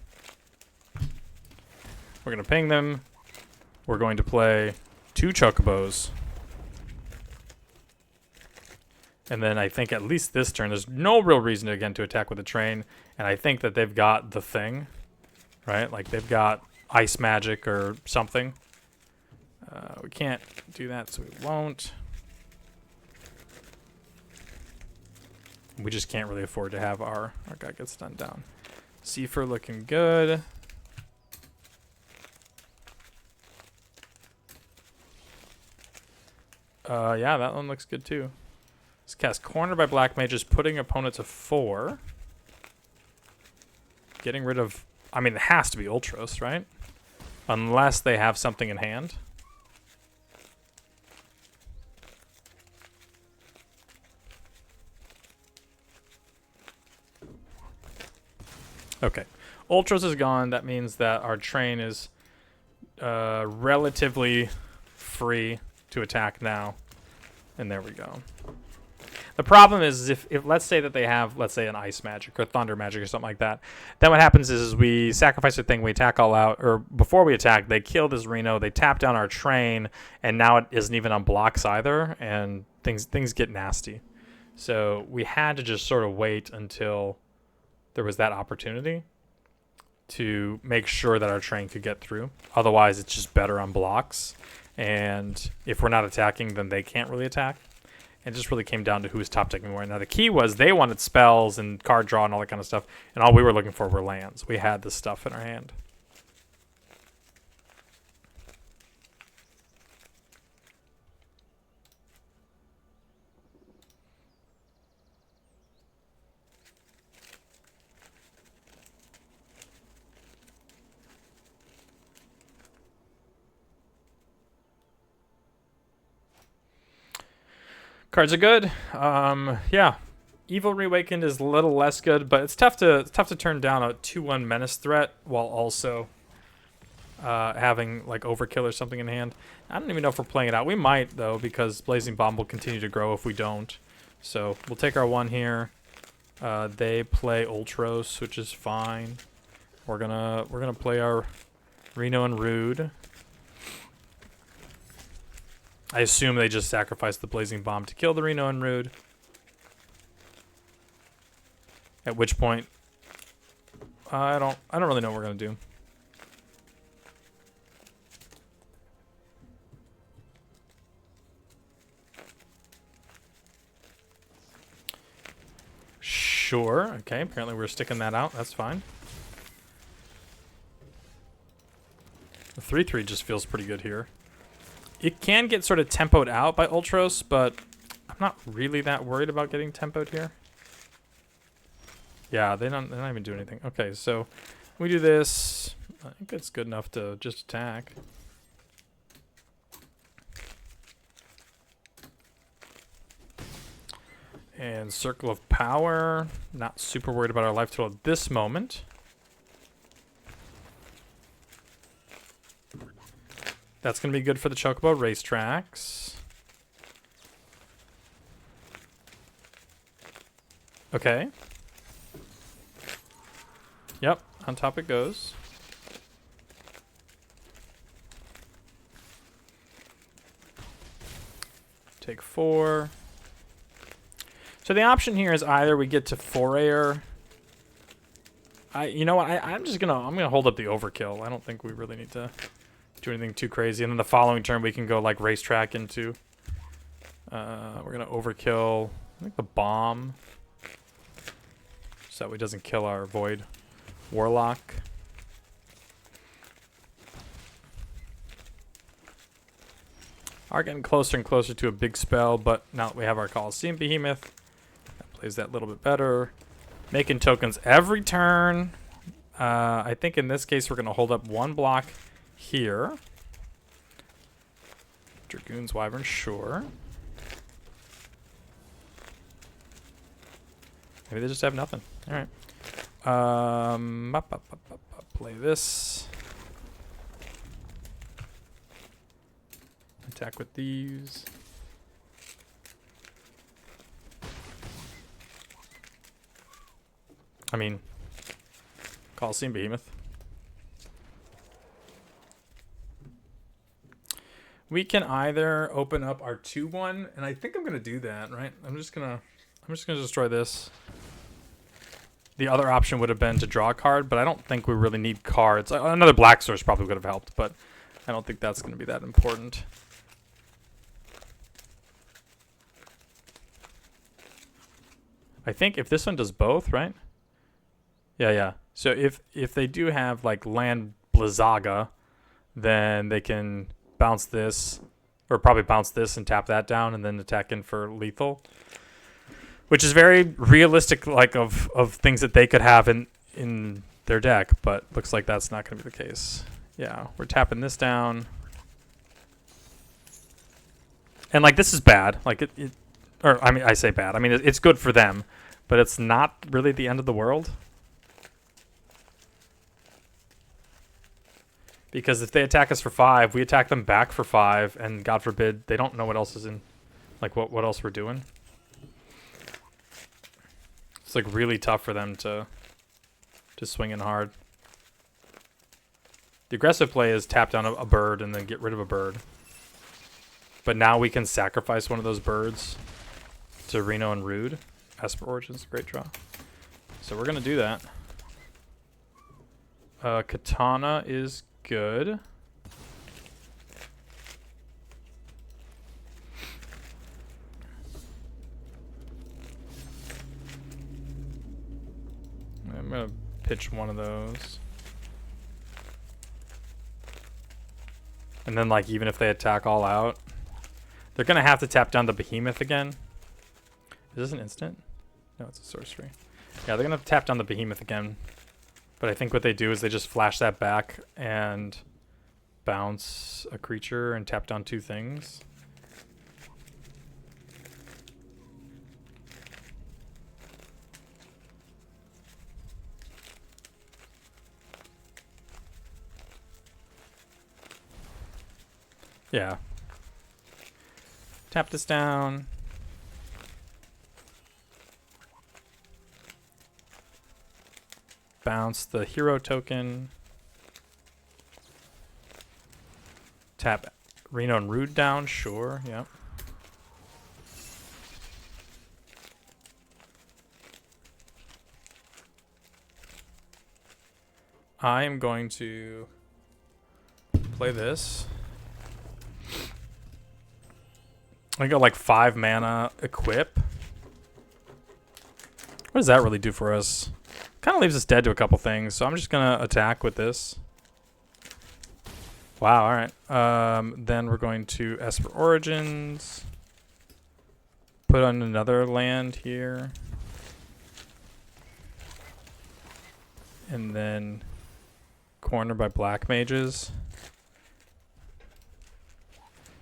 We're going to ping them. We're going to play 2 Chocobos. And then I think at least this turn, there's no real reason again to attack with a train. And I think that they've got the thing, right? Like they've got ice magic or something. We can't do that, so we won't. We just can't really afford to have our guy get stunned down. Seafer looking good. Yeah, that one looks good too. Let's cast Corner by Black Mages, putting opponent to 4. Getting rid of... I mean, it has to be Ultros, right? Unless they have something in hand. Okay. Ultros is gone. That means that our train is relatively free to attack now. And there we go. The problem is if let's say that they have, let's say, an ice magic or thunder magic or something like that, then what happens is we sacrifice a thing, we attack all out, or before we attack, they kill this Reno, they tap down our train, and now it isn't even on blocks either, and things get nasty. So we had to just sort of wait until there was that opportunity to make sure that our train could get through. Otherwise, it's just better on blocks, and if we're not attacking, then they can't really attack. It just really came down to who was top decking more. Now, the key was they wanted spells and card draw and all that kind of stuff, and all we were looking for were lands. We had this stuff in our hand. Cards are good. Yeah. Evil Reawakened is a little less good, but it's tough to turn down a 2/1 menace threat while also having like overkill or something in hand. I don't even know if we're playing it out. We might though, because Blazing Bomb will continue to grow if we don't. So we'll take our 1 here. They play Ultros, which is fine. We're gonna play our Reno and Rude. I assume they just sacrificed the Blazing Bomb to kill the Reno and Rude. At which point, I don't really know what we're gonna do. Sure. Okay. Apparently we're sticking that out. That's fine. The 3/3 just feels pretty good here. It can get sort of tempoed out by Ultros, but I'm not really that worried about getting tempoed here. Yeah, they're not even doing anything. Okay, so we do this. I think it's good enough to just attack. And Circle of Power. Not super worried about our life total at this moment. That's going to be good for the Chocobo racetracks. Okay. Yep, on top it goes. Take 4. So the option here is either we get to Forayer. You know what? I'm gonna hold up the overkill. I don't think we really need to do anything too crazy. And then the following turn we can go like racetrack into. We're gonna overkill. I think the bomb, so that way it doesn't kill our Void Warlock. Are getting closer and closer to a big spell, but now that we have our Coliseum Behemoth, that plays that a little bit better. Making tokens every turn. I think in this case we're going to hold up 1 block here. Dragoon's Wyvern, sure. Maybe they just have nothing. All right. Play this. Attack with these. I mean, Coliseum Behemoth. We can either open up our 2/1, and I think I'm gonna do that, right? I'm just gonna destroy this. The other option would have been to draw a card, but I don't think we really need cards. Another black source probably would have helped, but I don't think that's gonna be that important. I think if this one does both, right? Yeah. So if they do have like land Blizzaga, then they can bounce this, or probably bounce this and tap that down, and then attack in for lethal, which is very realistic, like of things that they could have in their deck. But looks like that's not going to be the case. Yeah, we're tapping this down, and like this is bad. Like or I mean, I say bad. I mean, it's good for them, but it's not really the end of the world. Because if they attack us for 5, we attack them back for 5, and God forbid they don't know what else is in, like what else we're doing. It's like really tough for them to swing in hard. The aggressive play is tap down a bird and then get rid of a bird. But now we can sacrifice one of those birds to Reno and Rude. Esper Origins, great draw. So we're gonna do that. Katana is good. I'm gonna pitch one of those. And then like even if they attack all out, they're gonna have to tap down the Behemoth again. Is this an instant? No, it's a sorcery. Yeah, they're gonna have to tap down the Behemoth again. But I think what they do is they just flash that back and bounce a creature and tap down 2 things. Yeah. Tap this down. Bounce the hero token. Tap Reno and Rude down, sure, yep. I am going to play this. I got like 5 mana equip. What does that really do for us? Kind of leaves us dead to a couple things, so I'm just gonna attack with this. Wow, alright. Then we're going to Esper Origins. Put on another land here. And then corner by Black Mages.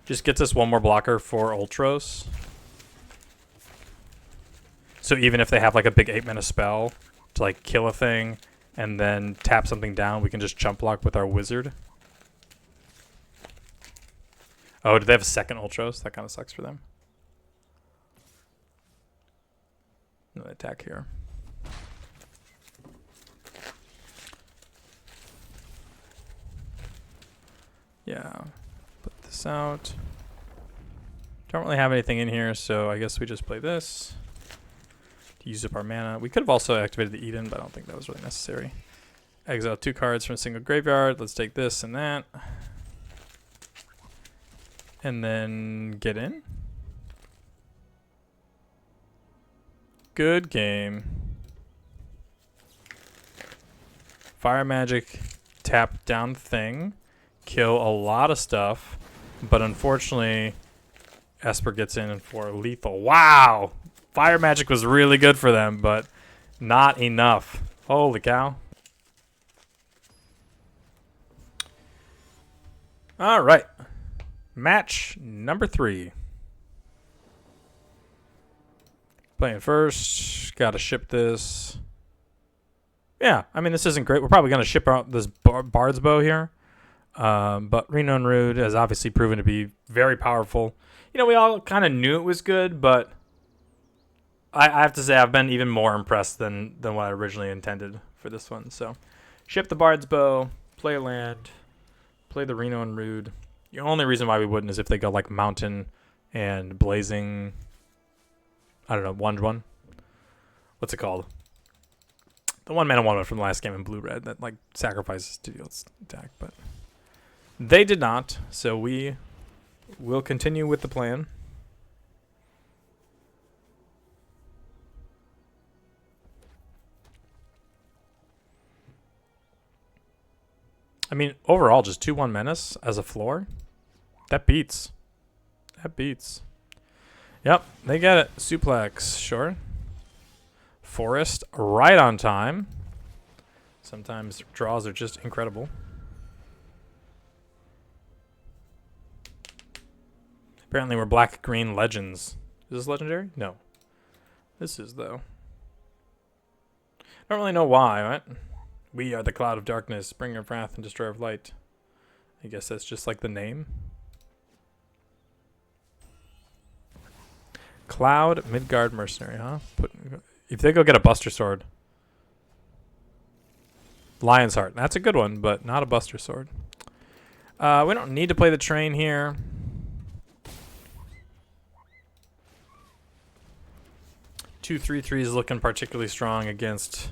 Just gets us one more blocker for Ultros. So even if they have like a big 8 mana spell to like kill a thing and then tap something down, we can just chump block with our wizard. Oh, do they have a second Ultros? That kind of sucks for them. No attack here. Yeah. Put this out. Don't really have anything in here, so I guess we just play this to use up our mana. We could have also activated the Eden, but I don't think that was really necessary. Exile 2 cards from a single graveyard. Let's take this and that. And then get in. Good game. Fire magic, tap down thing, kill a lot of stuff, but unfortunately, Esper gets in for lethal. Wow! Fire magic was really good for them, but not enough. Holy cow. All right. Match number 3. Playing first. Gotta ship this. Yeah, I mean, this isn't great. We're probably going to ship out this Bard's Bow here. But Reno and Rude has obviously proven to be very powerful. You know, we all kind of knew it was good, but I have to say I've been even more impressed than what I originally intended for this one. So, ship the Bard's Bow, play a land, play the Reno and Rude. The only reason why we wouldn't is if they go like Mountain and Blazing. I don't know, 1/1. What's it called? The 1 mana 1/1 from the last game in blue red that like sacrifices to deal attack, but they did not. So we will continue with the plan. I mean, overall, just 2/1 menace as a floor. That beats. That beats. Yep, they get it. Suplex, sure. Forest, right on time. Sometimes draws are just incredible. Apparently we're black-green legends. Is this legendary? No. This is, though. I don't really know why, right? We are the cloud of darkness, bringer of wrath and destroyer of light. I guess that's just like the name. Cloud, Midgard mercenary, huh? If they go get a Buster Sword. Lion's Heart. That's a good one, but not a Buster Sword. We don't need to play the train here. Two 3/3s looking particularly strong against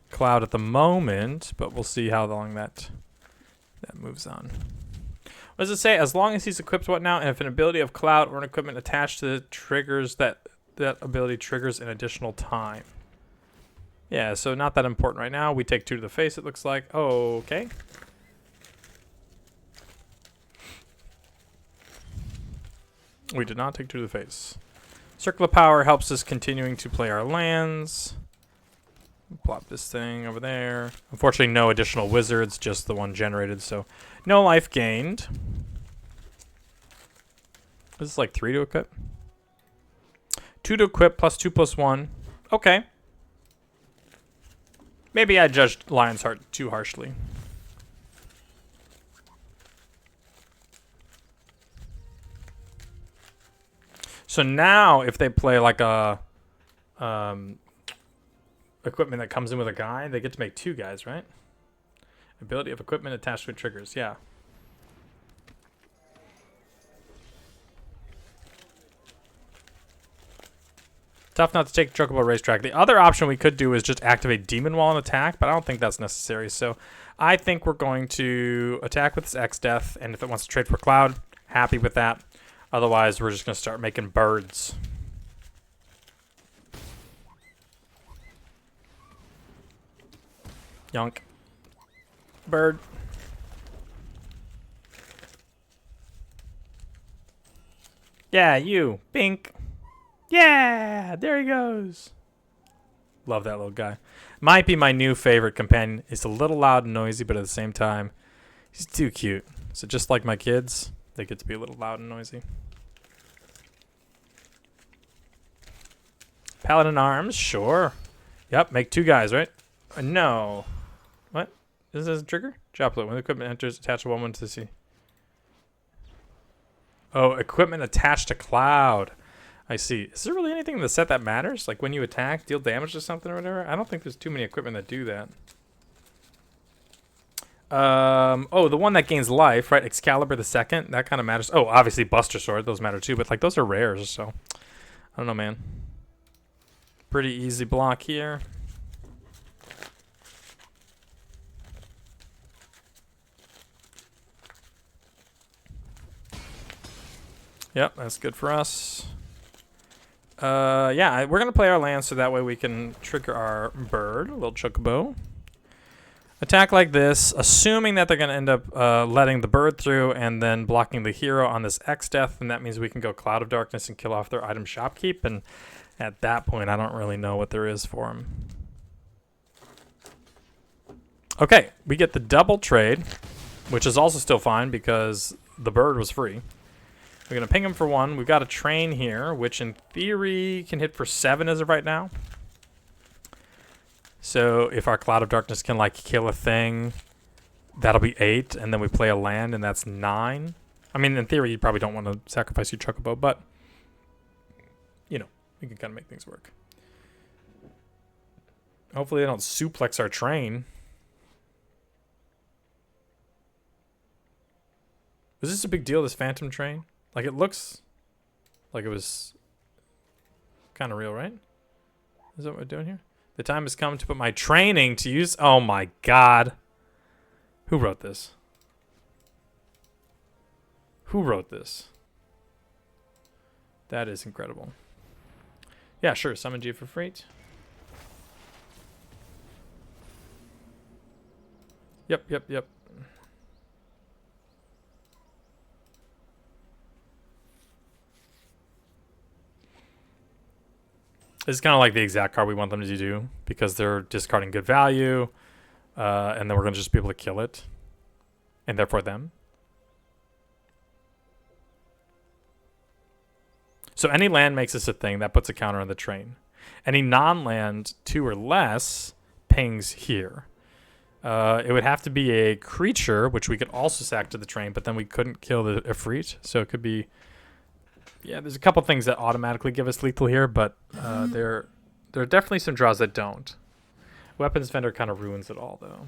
Cloud at the moment, but we'll see how long that moves on. What does it say? As long as he's equipped what now? And if an ability of Cloud or an equipment attached to it triggers that ability triggers an additional time. Yeah, so not that important right now. We take 2 to the face, it looks like. Oh, okay. We did not take 2 to the face. Circle of Power helps us continuing to play our lands. Plop this thing over there. Unfortunately, no additional wizards, just the one generated, so no life gained. This is like 3 to equip. 2 to equip plus 2/+1. Okay. Maybe I judged Lion's Heart too harshly. So now if they play like a equipment that comes in with a guy, they get to make 2 guys, right? Ability of equipment attached with triggers, yeah. Tough not to take Chocobo Racetrack. The other option we could do is just activate Demon Wall and attack, but I don't think that's necessary. So I think we're going to attack with this X-Death, and if it wants to trade for Cloud, happy with that. Otherwise, we're just going to start making birds. Yonk. Bird. Yeah, you. Bink. Yeah, there he goes. Love that little guy. Might be my new favorite companion. He's a little loud and noisy, but at the same time, he's too cute. So just like my kids, they get to be a little loud and noisy. Paladin Arms, sure. Yep, make 2 guys, right? No. What? Is this a trigger? Droplet. When the equipment enters, attach 1 to see. Oh, equipment attached to Cloud. I see. Is there really anything in the set that matters? Like when you attack, deal damage to something or whatever? I don't think there's too many equipment that do that. Oh, the one that gains life, right? Excalibur the second. That kind of matters. Oh, obviously Buster Sword. Those matter too. But like those are rares, so I don't know, man. Pretty easy block here. Yep, that's good for us. Yeah, we're going to play our land so that way we can trigger our bird, a little chocobo. Attack like this, assuming that they're going to end up letting the bird through and then blocking the hero on this X-Death, and that means we can go Cloud of Darkness and kill off their item shopkeep, and at that point I don't really know what there is for him. Okay, we get the double trade, which is also still fine because the bird was free. We're going to ping him for 1. We've got a train here, which in theory can hit for 7 as of right now. So if our Cloud of Darkness can, like, kill a thing, that'll be 8. And then we play a land, and that's 9. I mean, in theory, you probably don't want to sacrifice your Chocobo, but, you know, we can kind of make things work. Hopefully they don't suplex our train. Was this a big deal, this Phantom train? Like, it looks like it was kind of real, right? Is that what we're doing here? The time has come to put my training to use. Oh, my God. Who wrote this? Who wrote this? That is incredible. Yeah, sure. Summon G for free. Yep. This is kind of like the exact card we want them to do because they're discarding good value, and then we're going to just be able to kill it, and therefore them. So any land makes this a thing. That puts a counter on the train. Any non-land 2 or less pings here. It would have to be a creature, which we could also sack to the train, but then we couldn't kill the Ifrit, so it could be... Yeah, there's a couple things that automatically give us lethal here, but there are definitely some draws that don't. Weapons Vendor kind of ruins it all, though.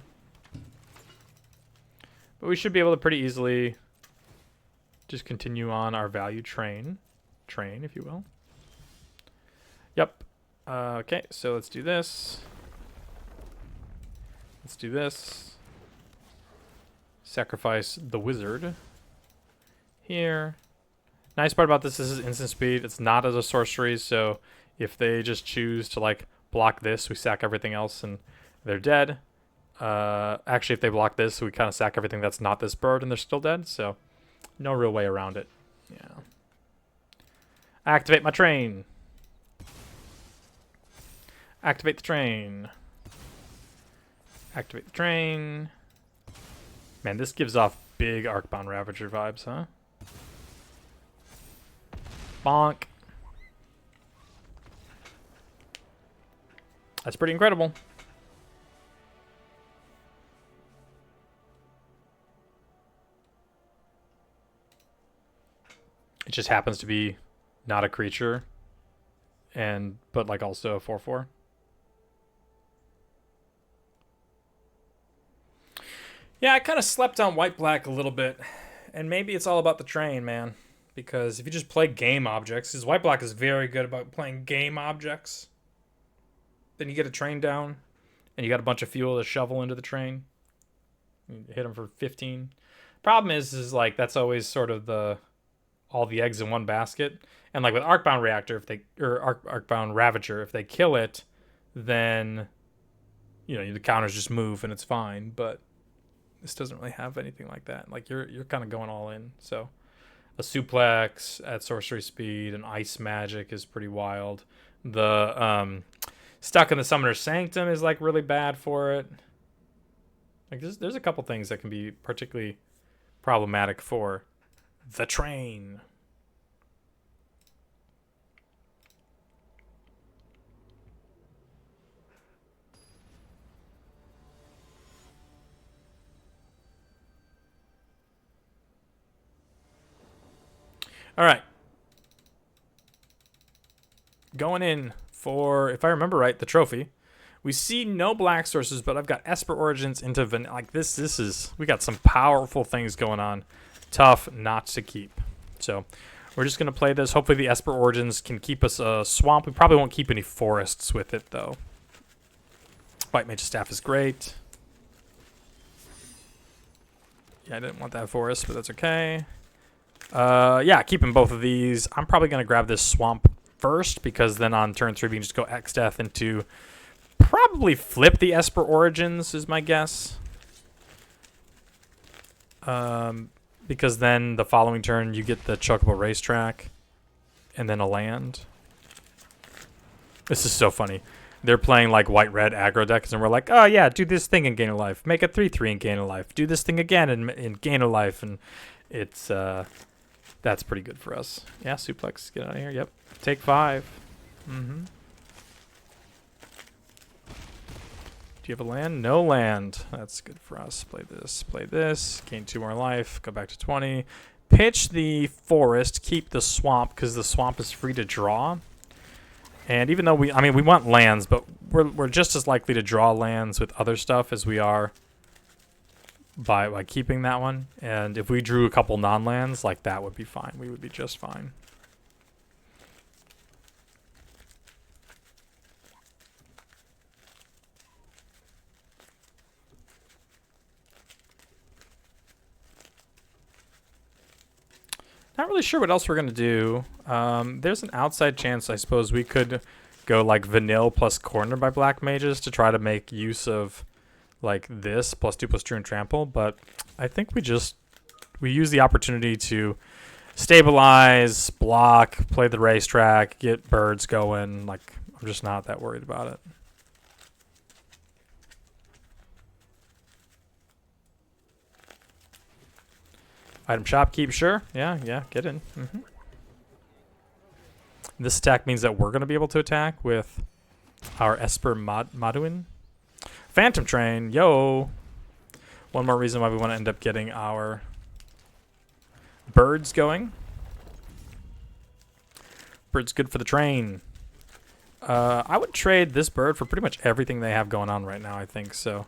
But we should be able to pretty easily just continue on our value train, if you will. Yep. Okay, so let's do this. Let's do this. Sacrifice the wizard here. Nice part about this is instant speed. It's not as a sorcery, so if they just choose to like block this, we sack everything else and they're dead. Actually, if they block this, we kind of sack everything that's not this bird and they're still dead, so no real way around it. Yeah. Activate my train. Activate the train. Activate the train. Man, this gives off big Arcbound Ravager vibes, huh? Bonk. That's pretty incredible. It just happens to be not a creature, but like also a 4/4. Yeah, I kind of slept on white black a little bit, and maybe it's all about the train, man. Because if you just play game objects, because white black is very good about playing game objects, then you get a train down, and you got a bunch of fuel to shovel into the train. You hit them for 15. Problem is like that's always sort of all the eggs in one basket. And like with Arcbound Reactor, Arcbound Ravager, if they kill it, then the counters just move and it's fine. But this doesn't really have anything like that. Like you're kind of going all in. So a suplex at sorcery speed, an ice magic is pretty wild. The stuck in the Summoner's Sanctum is like really bad for it. Like there's a couple things that can be particularly problematic for the train. All right. Going in for, if I remember right, the trophy. We see no black sources, but I've got Esper Origins into like this. We got some powerful things going on. Tough not to keep. So we're just going to play this. Hopefully the Esper Origins can keep us a swamp. We probably won't keep any forests with it, though. White Mage Staff is great. Yeah, I didn't want that forest, but that's okay. Yeah, keeping both of these. I'm probably going to grab this swamp first, because then on turn 3 we can just go X-Death into... Probably flip the Esper Origins is my guess. Because then the following turn you get the Chocobo Racetrack and then a land. This is so funny. They're playing like white-red aggro decks and we're like, oh yeah, do this thing and gain a life. Make a 3/3 and gain a life. Do this thing again and gain a life. And it's that's pretty good for us. Yeah, suplex, get out of here. Yep. Take 5. Mm-hmm. Do you have a land? No land. That's good for us. Play this. Gain 2 more life. Go back to 20. Pitch the forest. Keep the swamp, because the swamp is free to draw. And even though we want lands, but we're just as likely to draw lands with other stuff as we are by keeping that one. And if we drew a couple non-lands, like that would be fine. We would be just fine. Not really sure what else we're going to do. There's an outside chance, I suppose, we could go like Vanille plus Corner by Black Mages to try to make use of like this +2/+2 and Trample. But I think we use the opportunity to stabilize, block, play the racetrack, get birds going. Like, I'm just not that worried about it. Item shop keep, sure. Yeah, get in. Mm-hmm. This attack means that we're going to be able to attack with our Esper Maduin. Phantom Train, yo! One more reason why we want to end up getting our birds going. Bird's good for the train. I would trade this bird for pretty much everything they have going on right now, I think, so...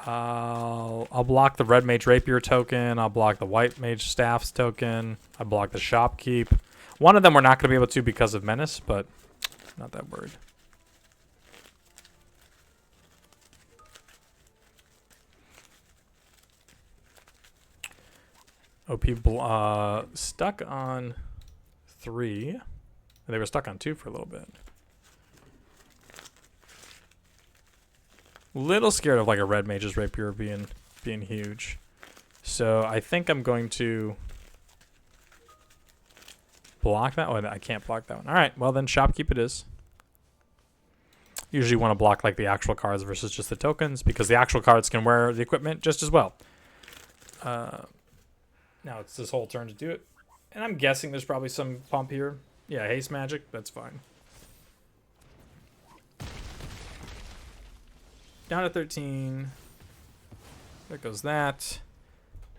I'll block the Red Mage Rapier token. I'll block the White Mage Staffs token. I block the Shopkeep. One of them we're not going to be able to because of Menace, but not that worried. OP stuck on 3. They were stuck on 2 for a little bit. Little scared of like a Red Mage's Rapier being huge. So I think I'm going to block that one. I can't block that one. All right, well then Shopkeep it is. Usually want to block like the actual cards versus just the tokens, because the actual cards can wear the equipment just as well. Now it's this whole turn to do it. And I'm guessing there's probably some pump here. Yeah, haste magic, that's fine. Down to 13. There goes that.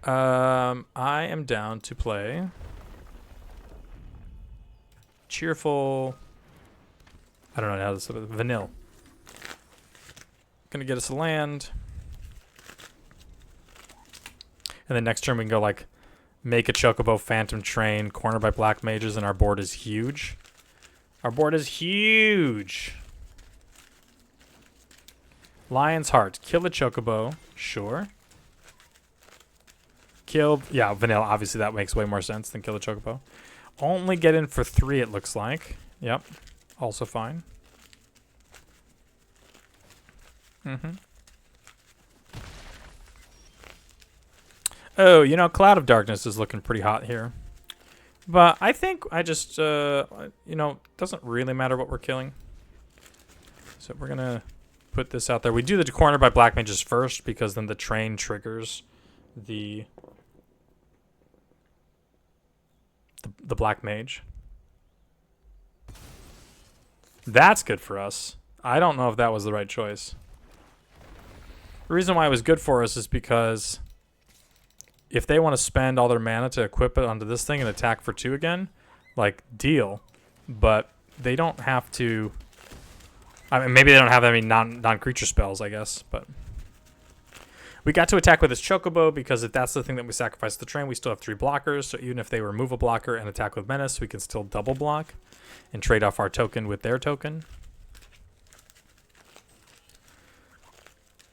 I am down to play cheerful. I don't know how this is. Vanilla. Gonna get us a land. And then next turn we can go like make a Chocobo, Phantom Train, cornered by black mages, and our board is huge. Our board is huge. Lion's Heart. Kill a Chocobo. Sure. Kill... Yeah, vanilla. Obviously, that makes way more sense than kill a Chocobo. Only get in for 3, it looks like. Yep. Also fine. Oh, you know, Cloud of Darkness is looking pretty hot here. But I think I just, you know, doesn't really matter what we're killing. So we're going to put this out there. We do the corner by black mages first because then the train triggers the black mage. That's good for us. I don't know if that was the right choice. The reason why it was good for us is because if they want to spend all their mana to equip it onto this thing and attack for 2 again, like, deal. But they don't have to... I mean, maybe they don't have any non-creature spells, I guess, but... We got to attack with this Chocobo because if that's the thing that we sacrifice the train, we still have 3 blockers, so even if they remove a blocker and attack with Menace, we can still double block and trade off our token with their token.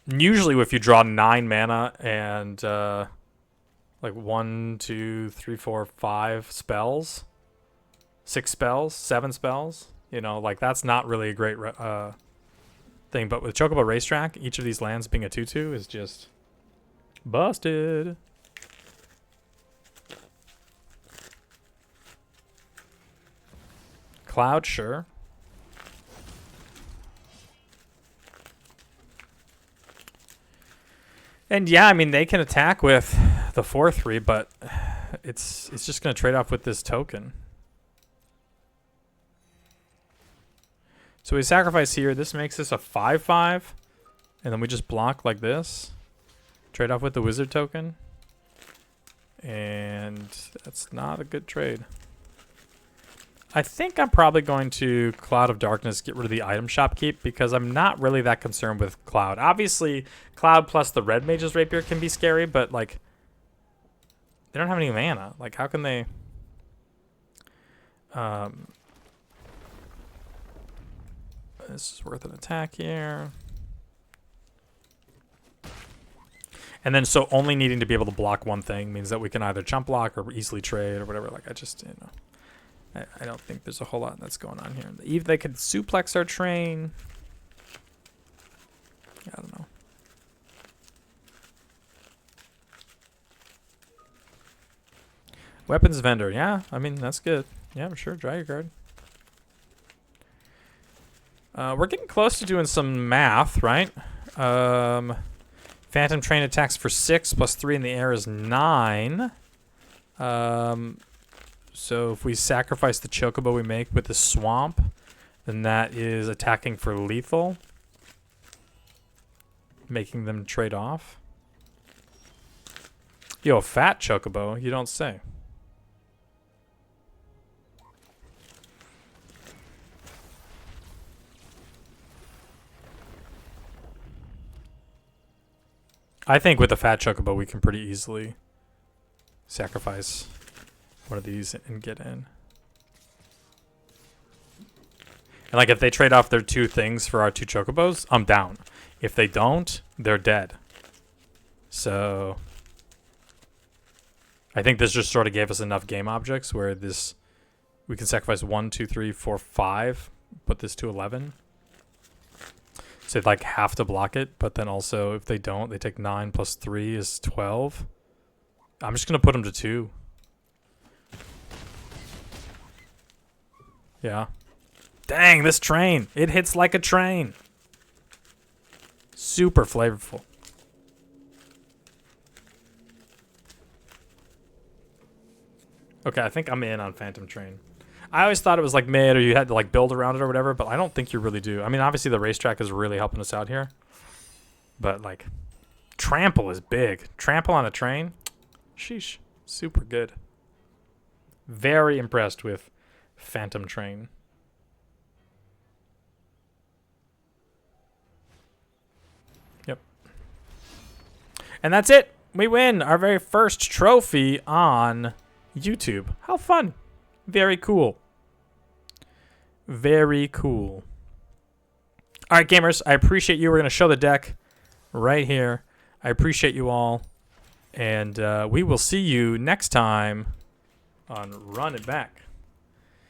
Usually if you draw 9 mana and... like 1, 2, 3, 4, 5 spells, 6 spells, 7 spells. You know, like that's not really a great thing. But with Chocobo Racetrack, each of these lands being a 2/2 is just busted. Cloud, sure. And yeah, I mean they can attack with the 4/3, but it's just going to trade off with this token. So we sacrifice here. This makes this a 5/5, and then we just block like this. Trade off with the wizard token, and that's not a good trade. I think I'm probably going to Cloud of Darkness, get rid of the item shop keep, because I'm not really that concerned with Cloud. Obviously, Cloud plus the Red Mage's Rapier can be scary, but like, they don't have any mana. Like, how can they... this is worth an attack here. And then, so only needing to be able to block one thing means that we can either chump block or easily trade or whatever. Like, I just, you know... I don't think there's a whole lot that's going on here. Even they could suplex our train. I don't know. Weapons vendor. Yeah, I mean, that's good. Yeah, for sure. Draw your card. We're getting close to doing some math, right? Phantom Train attacks for 6 plus 3 in the air is 9. So if we sacrifice the Chocobo we make with the Swamp, then that is attacking for lethal, making them trade off. Yo, fat Chocobo, you don't say. I think with the fat Chocobo we can pretty easily sacrifice one of these and get in. And like if they trade off their 2 things for our 2 Chocobos, I'm down. If they don't, they're dead. So I think this just sort of gave us enough game objects where this we can sacrifice 1, 2, 3, 4, 5, put this to 11. So they'd like have to block it, but then also if they don't, they take 9 plus 3 is 12. I'm just gonna put them to 2. Yeah. Dang, this train. It hits like a train. Super flavorful. Okay, I think I'm in on Phantom Train. I always thought it was like mid or you had to like build around it or whatever, but I don't think you really do. I mean, obviously the racetrack is really helping us out here. But like, trample is big. Trample on a train? Sheesh. Super good. Very impressed with Phantom Train. Yep. And that's it. We win our very first trophy on YouTube. How fun. Very cool. Very cool. All right, gamers, I appreciate you. We're going to show the deck right here. I appreciate you all. And we will see you next time on Run It Back.